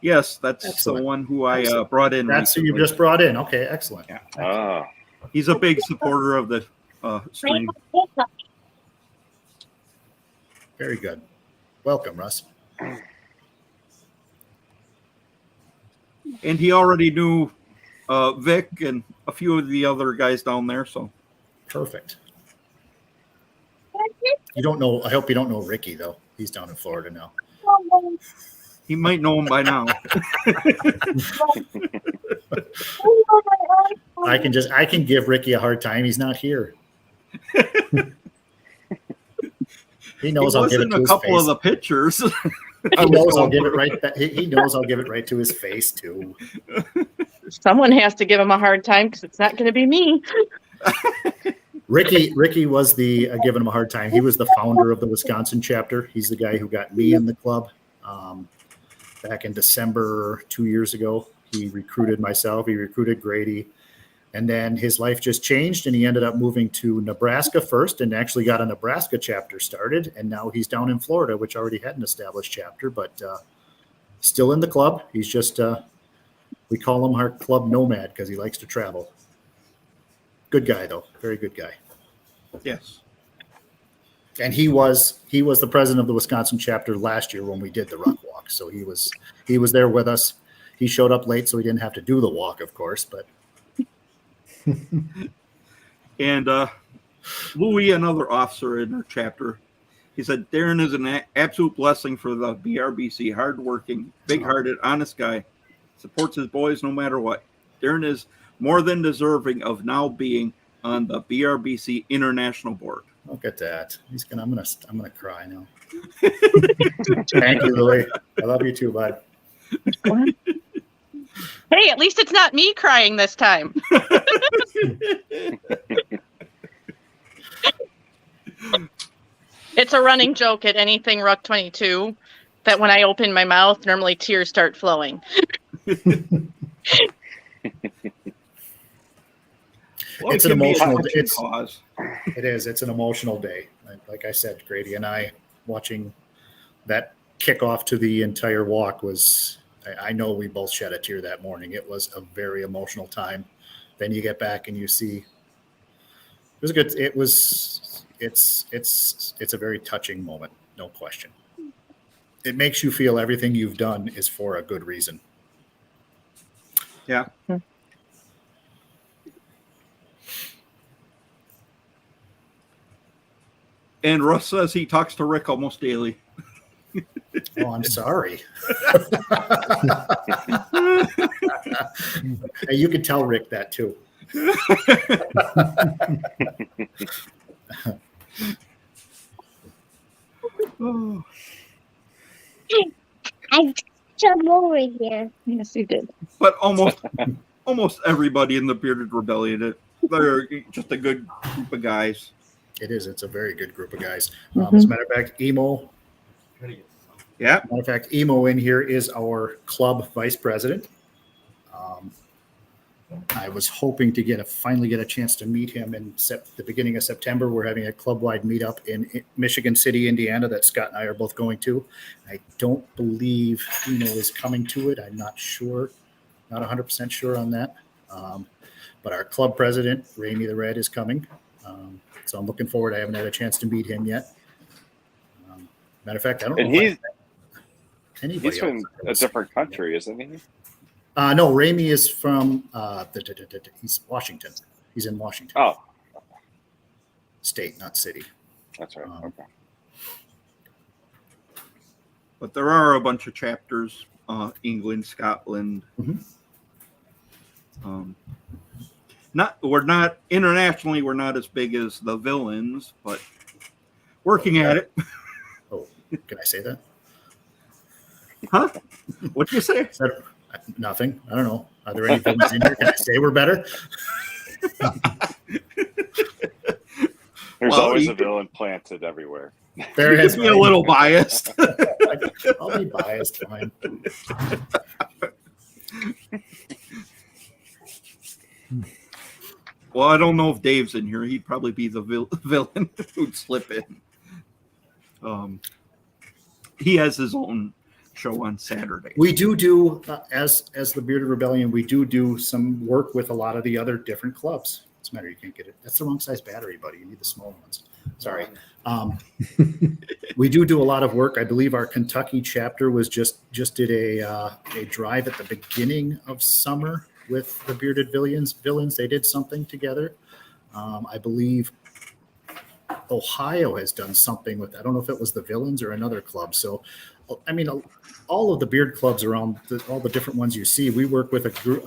Yes, that's Excellent. the one who I brought in. That's who you just brought in. Okay, excellent. Yeah. Oh, He's a big supporter of the stream. Very good. Welcome, Russ. And he already knew Vic and a few of the other guys down there. So Perfect. You don't know. I hope you don't know Ricky though. He's down in Florida now. He might know him by now. I can give Ricky a hard time. He's not here. He knows He I'll was give it in to a his couple face. of the pictures. He knows I'll give it right. He knows I'll give it right to his face too. Someone has to give him a hard time because it's not going to be me. Ricky was the giving him a hard time. He was the founder of the Wisconsin chapter. He's the guy who got me in the club back in December 2 years ago. He recruited myself. He recruited Grady. And then his life just changed, and he ended up moving to Nebraska first and actually got a Nebraska chapter started. And now he's down in Florida, which already had an established chapter, but still in the club. He's just, we call him our club nomad because he likes to travel. Good guy, though. Very good guy. Yes. And he was the president of the Wisconsin chapter last year when we did the Ruck walk. So he was there with us. He showed up late, so he didn't have to do the walk, of course, but. And Louis, another officer in our chapter, he said, Darren is an absolute blessing for the BRBC, hardworking, big-hearted, honest guy, supports his boys no matter what. Darren is more than deserving of now being on the BRBC International Board. Look at that. I'm gonna cry now. Thank you, Louis. I love you too, bud. Hey, at least it's not me crying this time. It's a running joke at anything Ruck22 that when I open my mouth, normally tears start flowing. Well, It's an emotional. cause. It is. It's an emotional day. Like I said, Grady and I watching that kickoff to the entire walk was. I know we both shed a tear that morning. It was a very emotional time. Then you get back and you see. It was good. It was. It's a very touching moment. No question. It makes you feel everything you've done is for a good reason. Yeah. And Russ says he talks to Rick almost daily. Oh, I'm sorry. Hey, you can tell Rick that too. Oh. I jumped over here. Yes, you did. But almost everybody in the Bearded Rebellion, they're just a good group of guys. It is. It's a very good group of guys. As a matter of fact, Emo. Yeah. Matter of fact, Emo in here is our club vice president. I was hoping to finally get a chance to meet him in the beginning of September. We're having a club-wide meetup in Michigan City, Indiana, that Scott and I are both going to. I don't believe Emo is coming to it. I'm not sure, not 100% sure on that. But our club president, Ramey the Red, is coming. So I'm looking forward. I haven't had a chance to meet him yet. Matter of fact, I don't know. And anybody he's from else. a different country, isn't he? No, Ramey is from he's Washington. He's in Washington. Oh, State, not city. that's right. Okay. But there are a bunch of chapters, England, Scotland. We're not internationally, we're not as big as the villains, but working at it. Oh, can I say that? Huh? What'd you say? Is that nothing? I don't know. Are there any villains in here? Can I say we're better? There's Well, always you a villain planted everywhere. There has Be a little biased. I'll be biased. Fine. Well, I don't know if Dave's in here. He'd probably be the villain who'd slip in. He has his own show on Saturday. We do as the Bearded Rebellion, we do some work with a lot of the other different clubs. It's a matter you can't get it. That's the wrong size battery, buddy. You need the small ones. Sorry. We do a lot of work. I believe our Kentucky chapter was just did a drive at the beginning of summer with the Bearded Villains. They did something together. I believe Ohio has done something with, I don't know if it was the Villains or another club. So, I mean, all of the beard clubs around, all the different ones you see, we work with a group,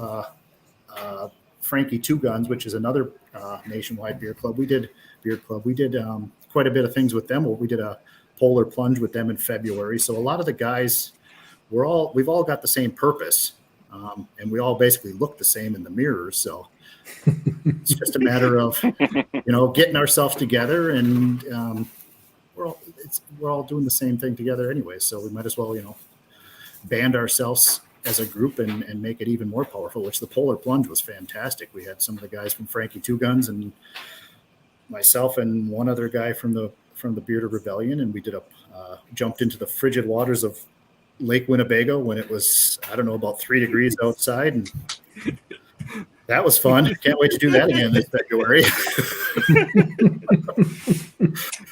Frankie Two Guns, which is another nationwide beer club. We did quite a bit of things with them. We did a polar plunge with them in February. So a lot of the guys, we've all got the same purpose, and we all basically look the same in the mirrors. So it's just a matter of getting ourselves together, and we're all doing the same thing together anyway. So we might as well band ourselves as a group and make it even more powerful. Which the polar plunge was fantastic. We had some of the guys from Frankie Two Guns and myself and one other guy from the Bearded Rebellion, and we did jumped into the frigid waters of Lake Winnebago when it was, I don't know, about 3 degrees outside, and that was fun. Can't wait to do that again this February.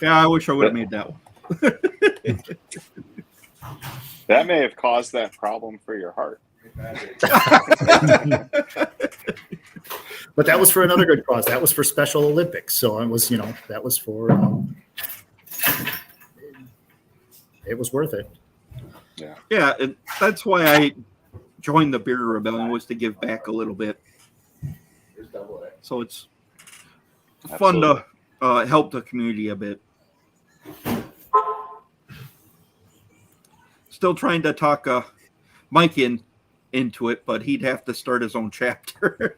Yeah, I wish I would have made that one. That may have caused that problem for your heart. But that was for another good cause. That was for Special Olympics. So it was, that was for, it was worth it. Yeah, that's why I joined the Bearded Rebellion, was to give back a little bit. So it's fun to help the community a bit. Still trying to talk Mike into it, but he'd have to start his own chapter.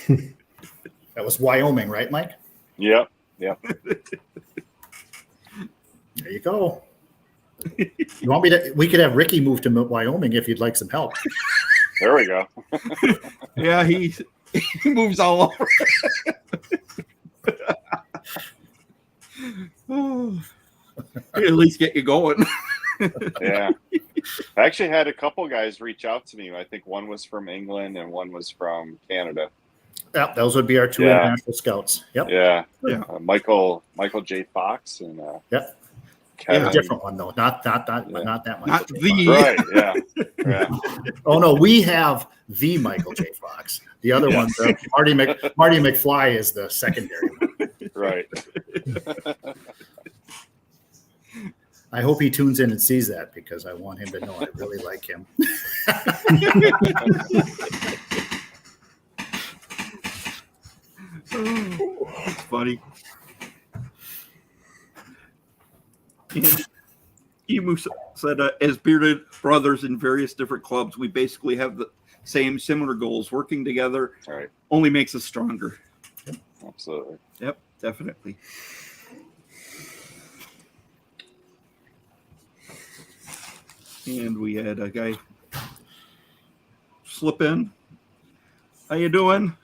That was Wyoming, right, Mike? Yep. There you go. You want me to? We could have Ricky move to Wyoming if you'd like some help. There we go. Yeah, he moves all over. At least get you going. Yeah. I actually had a couple guys reach out to me. I think one was from England and one was from Canada. Yeah, those would be our two international scouts. Yep. Yeah. Yeah. Michael J. Fox and Yep. Kevin. A different one though, not that Michael. Not J. the Fox. Right. Yeah. Oh no, we have the Michael J. Fox. The other one, Marty McFly, is the secondary one. Right. I hope he tunes in and sees that, because I want him to know I really like him. It's funny. And Emu said, as bearded brothers in various different clubs, we basically have the similar goals. Working together Right. only makes us stronger. Absolutely. Yep, definitely. And we had a guy slip in. How you doing?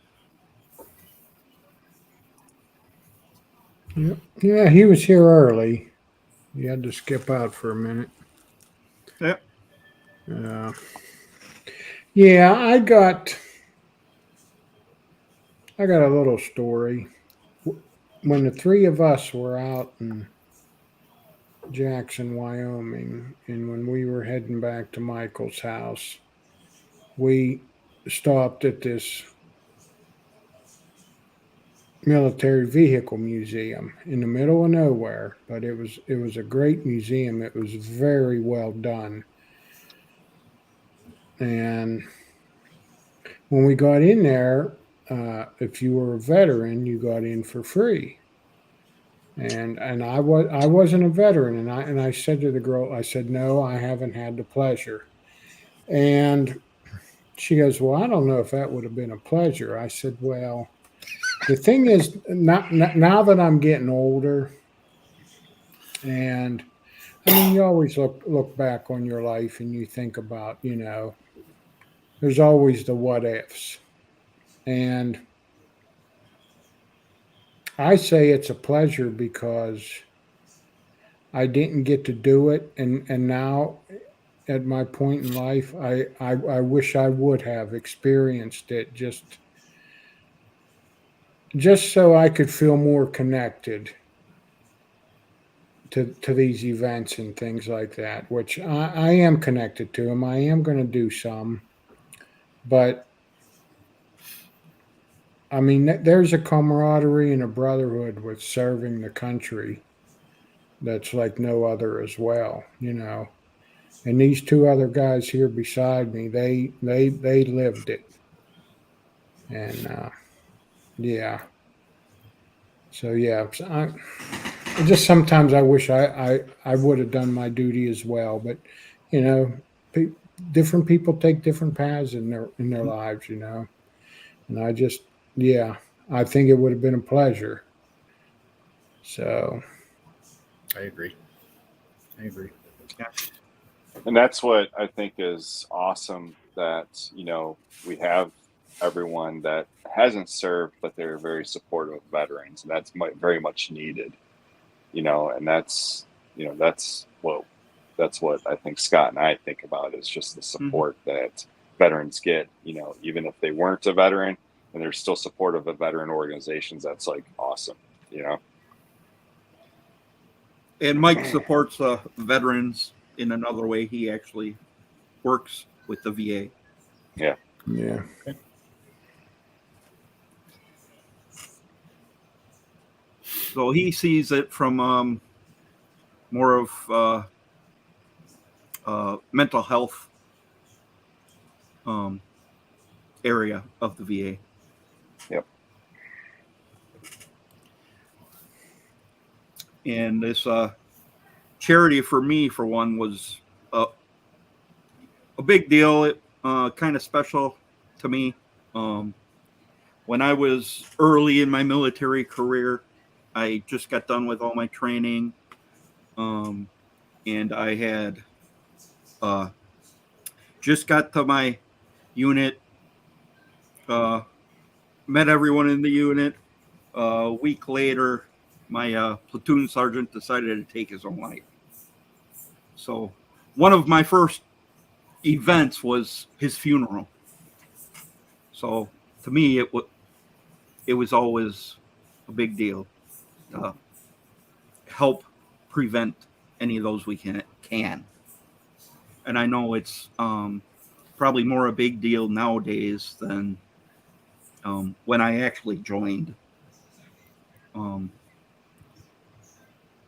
Yeah, he was here early. He had to skip out for a minute. Yep. Yeah, I got a little story. When the three of us were out in Jackson, Wyoming, and when we were heading back to Michael's house, we stopped at this military vehicle museum in the middle of nowhere, but it was a great museum. It was very well done. And when we got in there, if you were a veteran, you got in for free. And I wasn't a veteran, and I said to the girl, I said, no, I haven't had the pleasure. And she goes, well, I don't know if that would have been a pleasure. I said, well, the thing is, now that I'm getting older, and I mean, you always look back on your life and you think about, there's always the what ifs. And I say it's a pleasure because I didn't get to do it, and now at my point in life, I wish I would have experienced it just so I could feel more connected to these events and things like that, which I am connected to them. I am going to do some, but I mean, there's a camaraderie and a brotherhood with serving the country that's like no other as well, you know. And these two other guys here beside me, they lived it. And yeah. So yeah, just sometimes I wish I would have done my duty as well, but you know, different people take different paths in their lives, you know. And I just, yeah, I think it would have been a pleasure. So I agree. And that's what I think is awesome, that, you know, we have everyone that hasn't served, but they're very supportive of veterans. And that's very much needed, you know, and that's what I think Scott and I think about, is just the support that veterans get, you know, even if they weren't a veteran and they're still supportive of veteran organizations. That's like awesome, you know. And Mike supports veterans in another way. He actually works with the VA. Yeah. yeah. Okay. So he sees it from more of mental health area of the VA. Yep. And this charity for me, for one, was a big deal. It kind of special to me. When I was early in my military career, I just got done with all my training, and I had just got to my unit, met everyone in the unit. A week later, my platoon sergeant decided to take his own life. So one of my first events was his funeral. So to me, it was always a big deal to help prevent any of those we can. And I know it's probably more a big deal nowadays than when I actually joined.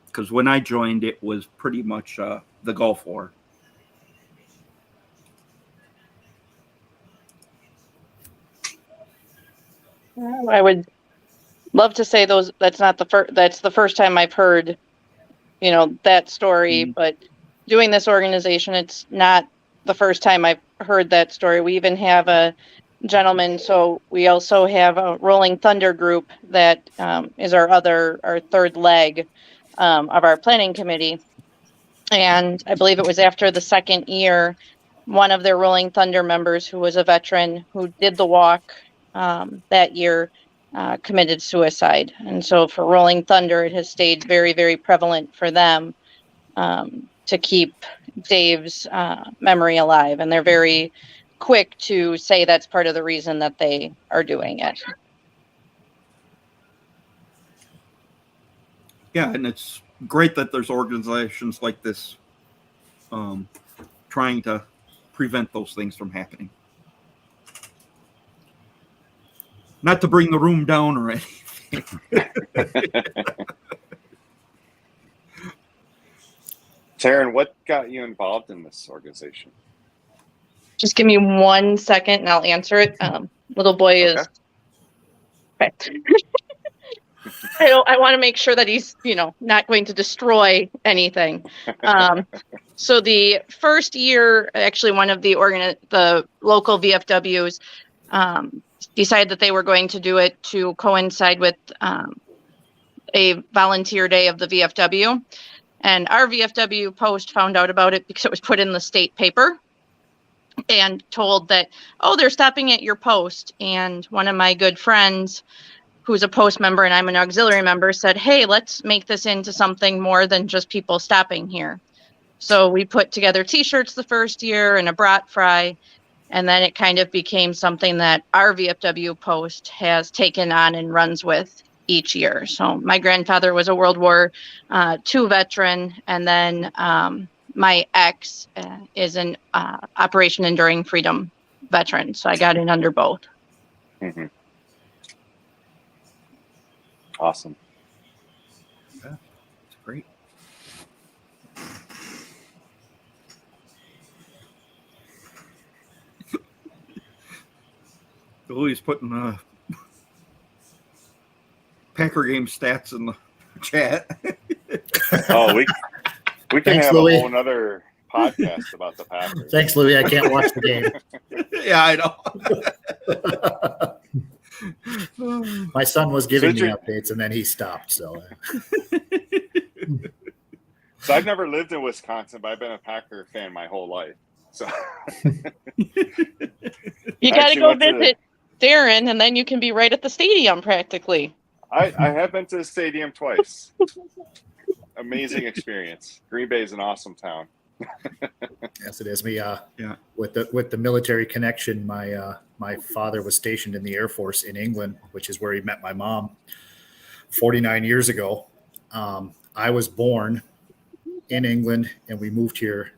Because when I joined, it was pretty much the Gulf War. I would love to say that's not the first, that's the first time I've heard, you know, that story, but doing this organization, it's not the first time I've heard that story. We even have a gentleman, so we also have a Rolling Thunder group that is our third leg of our planning committee. And I believe it was after the second year, one of their Rolling Thunder members, who was a veteran who did the walk that year, committed suicide. And so for Rolling Thunder, it has stayed very, very prevalent for them to keep Dave's memory alive. And they're very quick to say that's part of the reason that they are doing it. Yeah, and it's great that there's organizations like this trying to prevent those things from happening. Not to bring the room down or anything. Taryn, what got you involved in this organization? Just give me 1 second and I'll answer it. Little boy is. Okay. I want to make sure that he's, you know, not going to destroy anything. So the first year, actually, one of the local VFWs decided that they were going to do it to coincide with a volunteer day of the VFW. And our VFW post found out about it because it was put in the state paper and told that, oh, they're stopping at your post. And one of my good friends, who's a post member and I'm an auxiliary member, said, hey, let's make this into something more than just people stopping here. So we put together t-shirts the first year and a brat fry, and then it kind of became something that our VFW post has taken on and runs with each year. So my grandfather was a World War II veteran, and then my ex is an Operation Enduring Freedom veteran. So I got in under both. Mm-hmm. Awesome. Yeah, it's great. Louis putting Packer game stats in the chat. Oh, we can Thanks, have Louis. a whole nother podcast about the Packers. Thanks, Louis. I can't watch the game. Yeah, I know. My son was giving So me updates, and then he stopped. So So I've never lived in Wisconsin, but I've been a Packer fan my whole life. So You I got to actually go went to the- visit Darren, and then you can be right at the stadium practically. I have been to the stadium twice. Amazing experience. Green Bay is an awesome town. yes, it is. With the military connection, my father was stationed in the Air Force in England, which is where he met my mom 49 years ago. I was born in England, and we moved here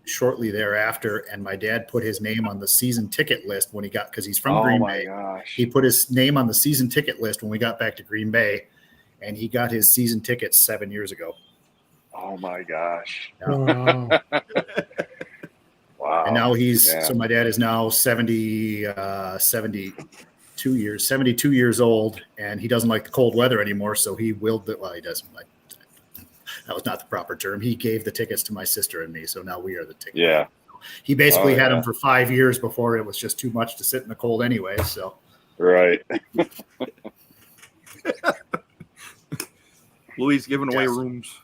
shortly thereafter. And my dad put his name on the season ticket list when he got, because he's from Green Bay. Gosh. He put his name on the season ticket list when we got back to Green Bay, and he got his season tickets 7 years ago. Oh my gosh. Wow. Wow. And now Yeah. so my dad is now 72 years old, and he doesn't like the cold weather anymore. So he willed it. Well, he doesn't like, that was not the proper term. He gave the tickets to my sister and me. So now we are the ticket. Yeah. He basically had yeah. them for 5 years before it was just too much to sit in the cold anyway. So Right. Louis giving away Yes. rooms.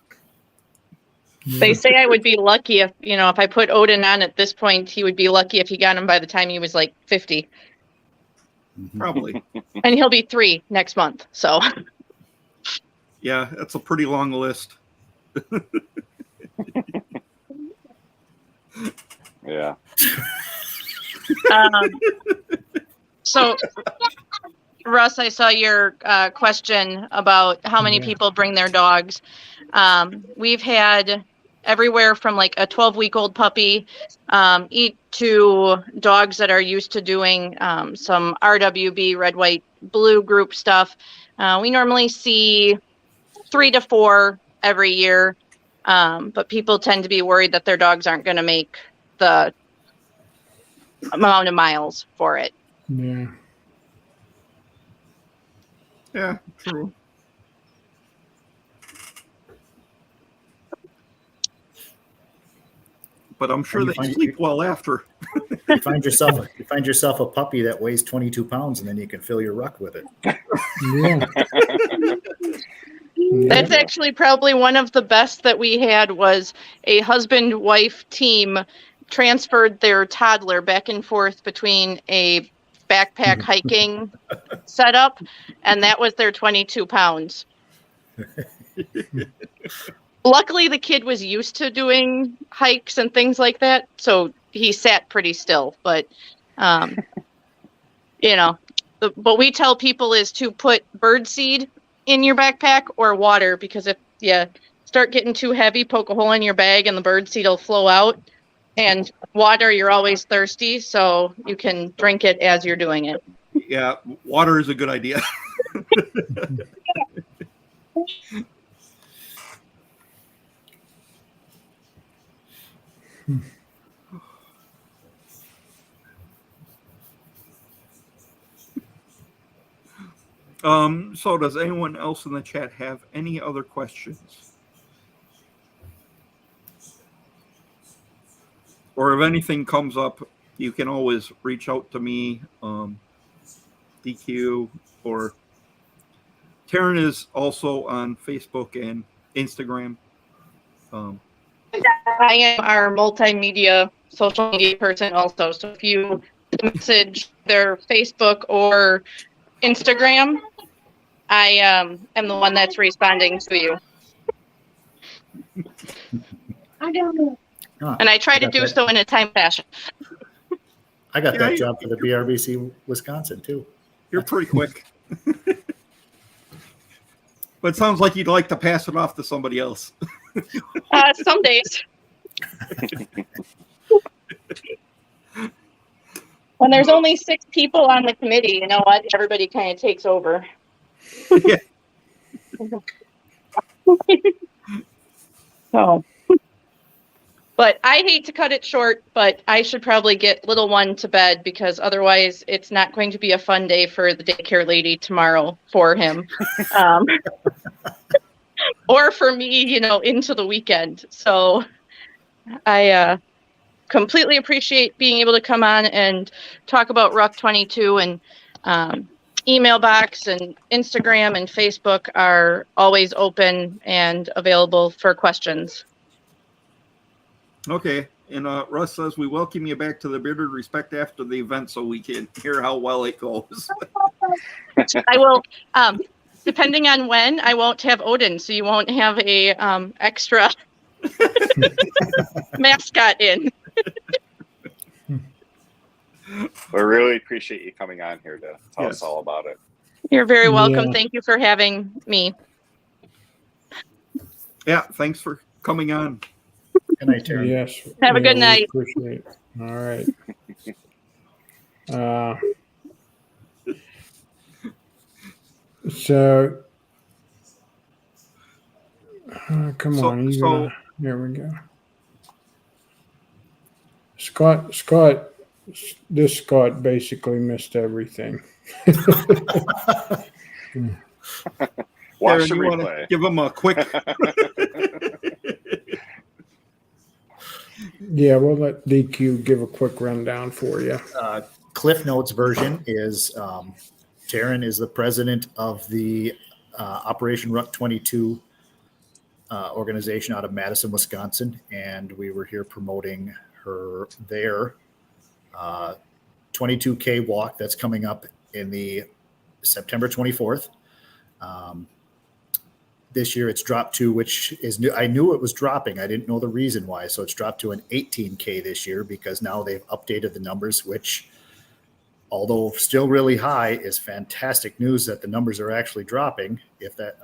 They say I would be lucky if I put Odin on at this point, he would be lucky if he got him by the time he was like 50. Probably. And he'll be 3 next month. So Yeah, that's a pretty long list. Yeah. So Russ, I saw your question about how many Yeah. people bring their dogs. We've had everywhere from like a 12-week-old puppy to dogs that are used to doing some RWB, red, white, blue group stuff. We normally see 3 to 4 every year, but people tend to be worried that their dogs aren't going to make the amount of miles for it. Yeah. Yeah, true. But I'm sure And they you find- sleep well after. you find yourself a puppy that weighs 22 pounds, and then you can fill your ruck with it. Yeah. That's actually probably one of the best that we had was a husband-wife team transferred their toddler back and forth between a backpack hiking setup, and that was their 22 pounds. Luckily, the kid was used to doing hikes and things like that, so he sat pretty still. But, what we tell people is to put birdseed in your backpack or water, because if you start getting too heavy, poke a hole in your bag and the birdseed will flow out. And water, you're always thirsty, so you can drink it as you're doing it. Yeah, water is a good idea. So does anyone else in the chat have any other questions? Or if anything comes up, you can always reach out to me, DQ, or Taryn is also on Facebook and Instagram. I am our multimedia social media person also. So if you message their Facebook or Instagram, I am the one that's responding to you. I don't know. And I try to do so in a time fashion. I got Yeah, that job for the BRBC Wisconsin too. You're pretty quick. But it sounds like you'd like to pass it off to somebody else. Some days. When there's only 6 people on the committee, you know what? Everybody kind of takes over. Yeah. So, but I hate to cut it short, but I should probably get little one to bed because otherwise it's not going to be a fun day for the daycare lady tomorrow for him. Um, or for me, into the weekend. So I completely appreciate being able to come on and talk about Ruck22, and email box and Instagram and Facebook are always open and available for questions. Okay. And Russ says we welcome you back to the Bearded Respect after the event so we can hear how well it goes. I will, depending on when, I won't have Odin, so you won't have a extra mascot in. We really appreciate you coming on here to tell Yes. us all about it. You're very welcome. Yeah. Thank you for having me. Yeah. Thanks for coming on. Good night, Taryn. Yes. Have a good we night. Appreciate it. All right. So, come So- on. so- There we go. Scott, this Scott basically missed everything. Watch Darren, the you want to replay. give them a quick. Yeah, we'll let DQ give a quick rundown for you. Cliff Notes version is Taryn is the president of the Operation Ruck22 organization out of Madison, Wisconsin, and we were here promoting their 22K walk that's coming up in the September 24th. This year it's dropped to, which is new. I knew it was dropping. I didn't know the reason why. So it's dropped to an 18K this year because now they've updated the numbers, which, although still really high, is fantastic news that the numbers are actually dropping. If that,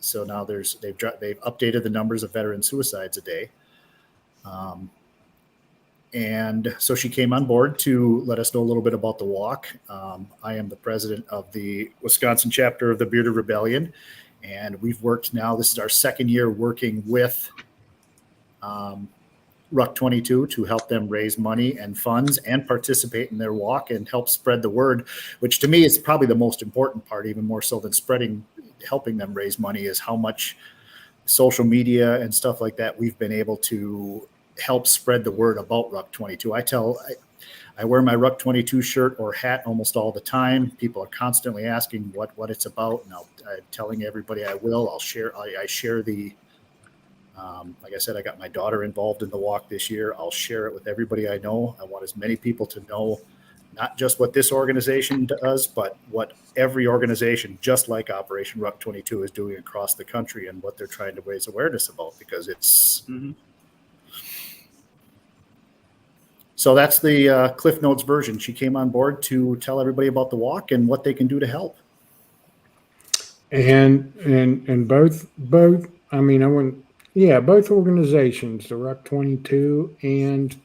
so now they've updated the numbers of veteran suicides a day. And so she came on board to let us know a little bit about the walk. I am the president of the Wisconsin chapter of the Bearded Rebellion. And we've worked now, this is our second year working with Ruck22 to help them raise money and funds and participate in their walk and help spread the word, which to me is probably the most important part, even more so than helping them raise money, is how much social media and stuff like that we've been able to help spread the word about Ruck22. I wear my Ruck22 shirt or hat almost all the time. People are constantly asking what it's about. And I'm telling everybody I will. I share the, like I said, I got my daughter involved in the walk this year. I'll share it with everybody I know. I want as many people to know not just what this organization does, but what every organization, just like Operation Ruck22, is doing across the country and what they're trying to raise awareness about, because it's... Mm-hmm. So that's the Cliff Notes version. She came on board to tell everybody about the walk and what they can do to help. And both I mean, both organizations, the Ruck22 and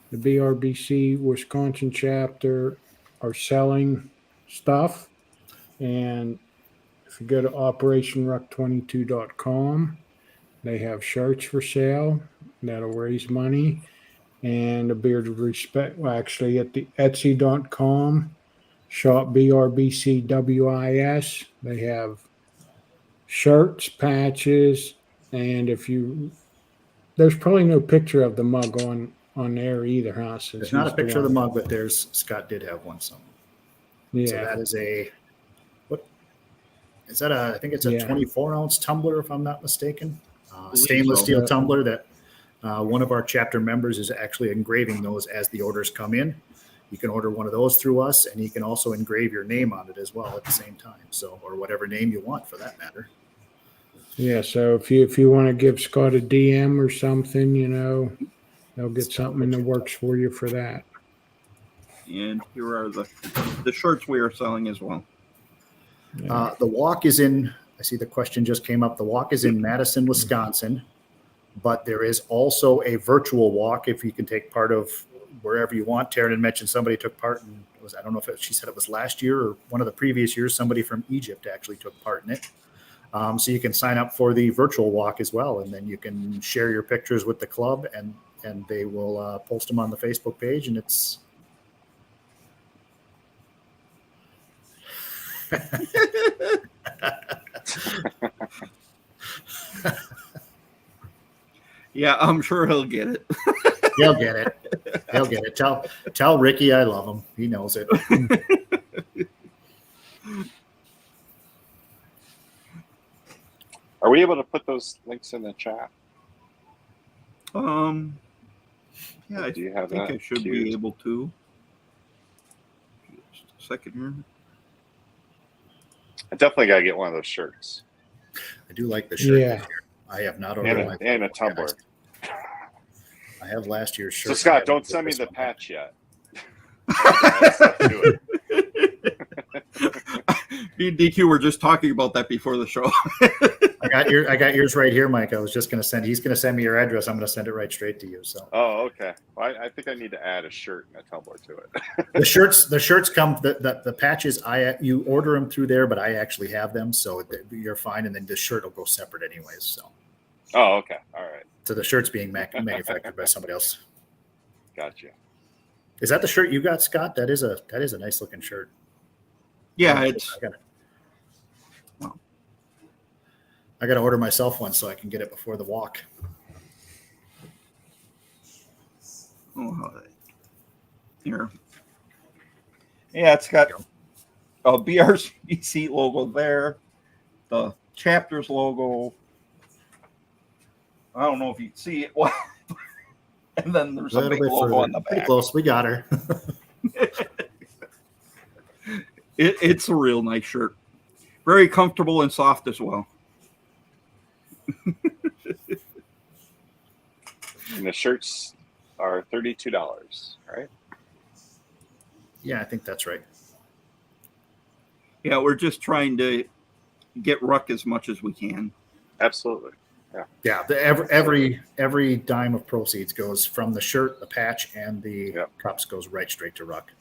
the BRBC Wisconsin chapter, are selling stuff. And if you go to operationruck22.com, they have shirts for sale that'll raise money. And a Bearded Respect, well, actually at the Etsy.com shop BRBCWIS, they have shirts, patches, and there's probably no picture of the mug on there either, huh? There's not a picture of the mug, but Scott did have one somewhere. Yeah. So that is what is that? I think it's a 24-ounce tumbler, if I'm not mistaken. Stainless steel tumbler that one of our chapter members is actually engraving those as the orders come in. You can order one of those through us, and you can also engrave your name on it as well at the same time. So, or whatever name you want for that matter. Yeah. So if you want to give Scott a DM or something, they'll get something in the works for you for that. And here are the shirts we are selling as well. Yeah. The walk is in, I see the question just came up. The walk is in Madison, Wisconsin, but there is also a virtual walk if you can take part of wherever you want. Taryn had mentioned somebody took part in, I don't know if she said it was last year or one of the previous years, somebody from Egypt actually took part in it. So you can sign up for the virtual walk as well, and then you can share your pictures with the club, and they will post them on the Facebook page, and it's Yeah, I'm sure he'll get it. he'll get it. He'll get it. Tell Ricky I love him. He knows it. Are we able to put those links in the chat? Yeah, Do you have think that I should queued? be able to. Just a second here. I definitely got to get one of those shirts I do like the shirt. Yeah. this year. I have not and ordered a tumbler. I have last year's shirt. So Scott, don't send me the patch yet. Do it. Me and DQ were just talking about that before the show. I got yours right here, Mike. I was just going to send. He's going to send me your address. I'm going to send it right straight to you. So Oh, okay. Well, I think I need to add a shirt and a tumbler to it. the shirts come. The patches you order them through there, but I actually have them, so you're fine. And then the shirt will go separate anyways. So Oh, okay. All right. so the shirt's being manufactured by somebody else. Gotcha. Is that the shirt you got, Scott? That is a nice looking shirt. Yeah, it's I got to order myself one so I can get it before the walk. here. Yeah, it's got a BRBC logo there, the chapter's logo. I don't know if you can see it. And then there's a big logo on the Pretty back. close. We got her. It's a real nice shirt. Very comfortable and soft as well. And the shirts are $32, right? Yeah, I think that's right. Yeah, we're just trying to get Ruck as much as we can. Absolutely. Yeah, every dime of proceeds goes from the shirt, the patch, and the cups goes right straight to Ruck.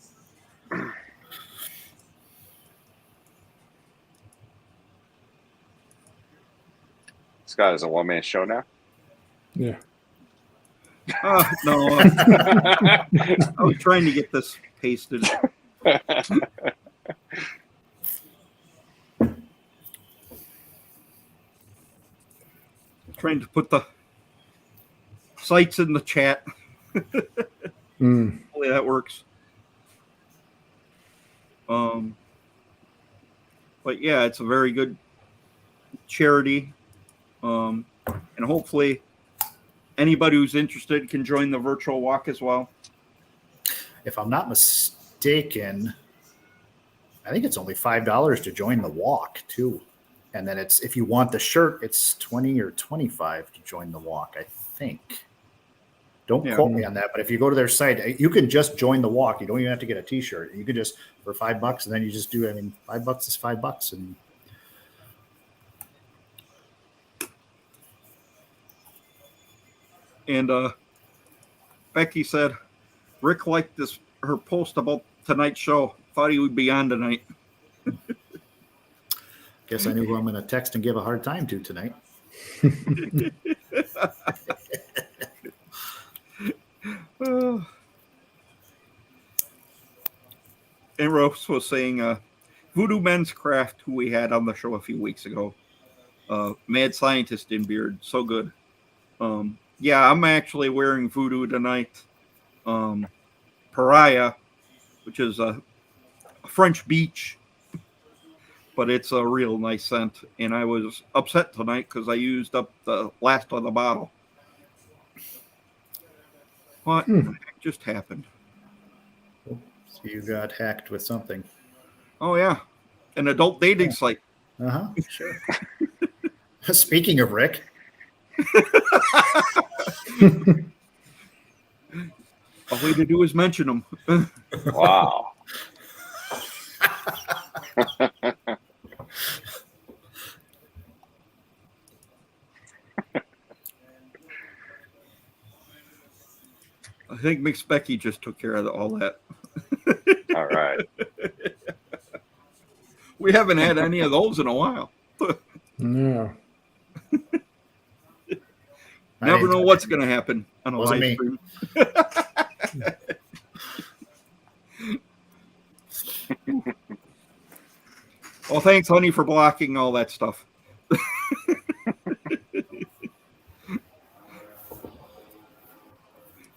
Scott is a one-man show now. Yeah. No, I was trying to get this pasted. Trying to put the sites in the chat. Hopefully that works. But yeah, it's a very good charity. And hopefully anybody who's interested can join the virtual walk as well. If I'm not mistaken, I think it's only $5 to join the walk too. And then it's, if you want the shirt, it's $20 or $25 to join the walk, I think. Don't quote me on that, but if you go to their site, you can just join the walk. You don't even have to get a t-shirt. You could just, for $5, and then you just do, I mean, $5 is $5. And Becky said, Rick liked her post about tonight's show. Thought he would be on tonight. Guess I knew who I'm going to text and give a hard time to tonight. And Rose was saying, Voodoo Men's Craft, who we had on the show a few weeks ago, mad scientist in beard, so good. Yeah, I'm actually wearing Voodoo tonight. Pariah, which is a French beach, but it's a real nice scent. And I was upset tonight because I used up the last of the bottle. What the heck just happened? So you got hacked with something. Oh, yeah. An adult dating site. Uh-huh, sure. Speaking of Rick. All we to do is mention them. Wow. I think Miss Becky just took care of all that. All right. We haven't had any of those in a while. No. Never know what's going to happen on a Wasn't live me. stream. Well, thanks, honey, for blocking all that stuff.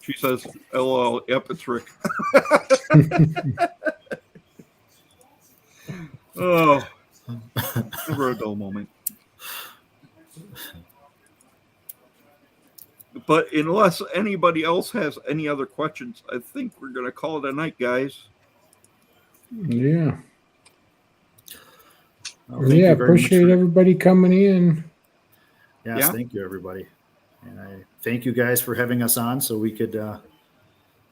She says, "LOL, yep, it's Rick." Oh, never a dull moment. But unless anybody else has any other questions, I think we're going to call it a night, guys. Yeah. Well, thank Yeah. you very much Appreciate everybody coming in. Yes, Yeah. thank you, everybody. And I thank you guys for having us on so we could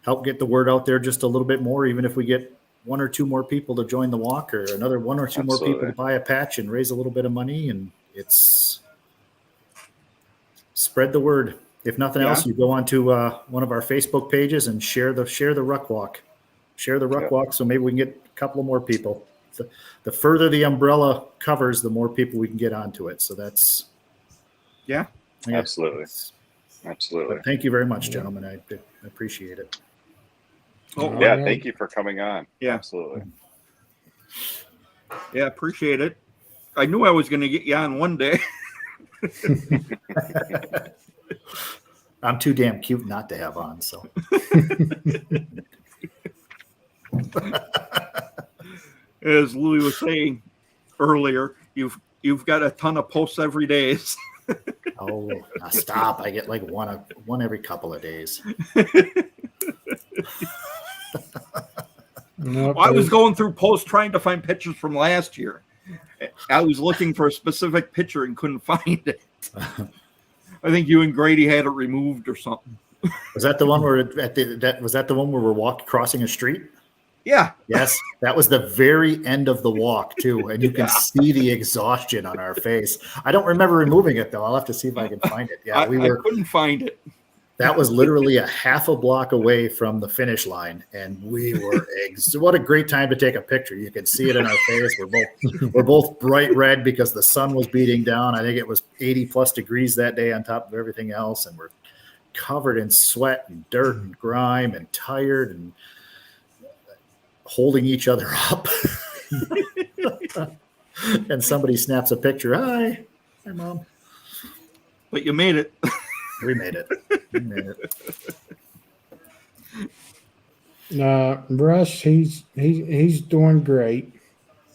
help get the word out there just a little bit more, even if we get one or two more people to join the walk or another one or two more people Absolutely. to buy a patch and raise a little bit of money. And it's spread the word. If nothing else, you go onto one of our Facebook pages and share the Ruck Walk. Share the Ruck Walk so maybe we can get a couple of more people. The further the umbrella covers, the more people we can get onto it. So that's Absolutely. Absolutely. But thank you very much, gentlemen. I appreciate it. Oh, Yeah, right. thank you for coming on. Yeah. Absolutely. yeah, appreciate it. I knew I was going to get you on one day. I'm too damn cute not to have on. So As Louis was saying earlier, you've got a ton of posts every day. oh, now stop! I get like one every couple of days. Nope, I was going through posts trying to find pictures from last year. I was looking for a specific picture and couldn't find it. I think you and Grady had it removed or something. Was that the one where was that the one where we're crossing a street? Yeah. Yes, that was the very end of the walk too, and you can see the exhaustion on our face. I don't remember removing it though. I'll have to see if I can find it. Yeah, I couldn't find it. That was literally a half a block away from the finish line, and we were what a great time to take a picture. You can see it in our face. We're both bright red because the sun was beating down. I think it was 80 plus degrees that day on top of everything else, and we're covered in sweat and dirt and grime and tired and holding each other up. And somebody snaps a picture. Hi, Mom. But you made it. We made it. Russ, he's doing great.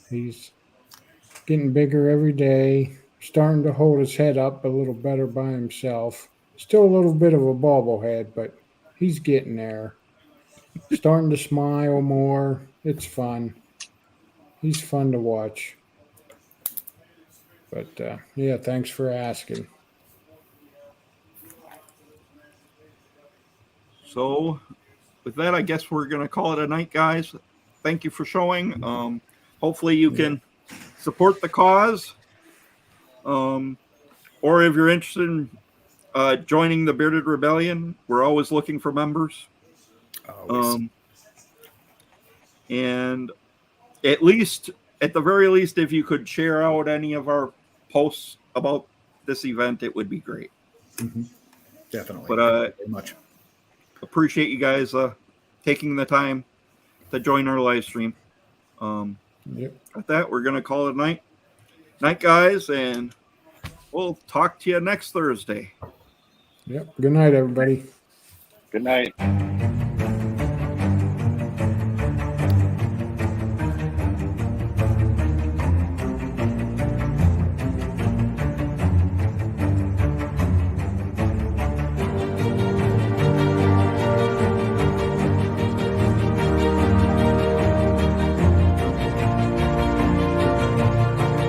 He's getting bigger every day, starting to hold his head up a little better by himself. Still a little bit of a bobblehead, but he's getting there. Starting to smile more. It's fun. He's fun to watch. But yeah, thanks for asking. So with that, I guess we're going to call it a night, guys. Thank you for showing. Hopefully you can support the cause. Or if you're interested in joining the Bearded Rebellion, we're always looking for members. And at the very least, if you could share out any of our posts about this event, it would be great. Mm-hmm. Definitely. But Thank you very much. Appreciate you guys taking the time to join our live stream. Yep. With that, we're going to call it a night. Night, guys, and we'll talk to you next Thursday. Yep. Good night, everybody. Good night.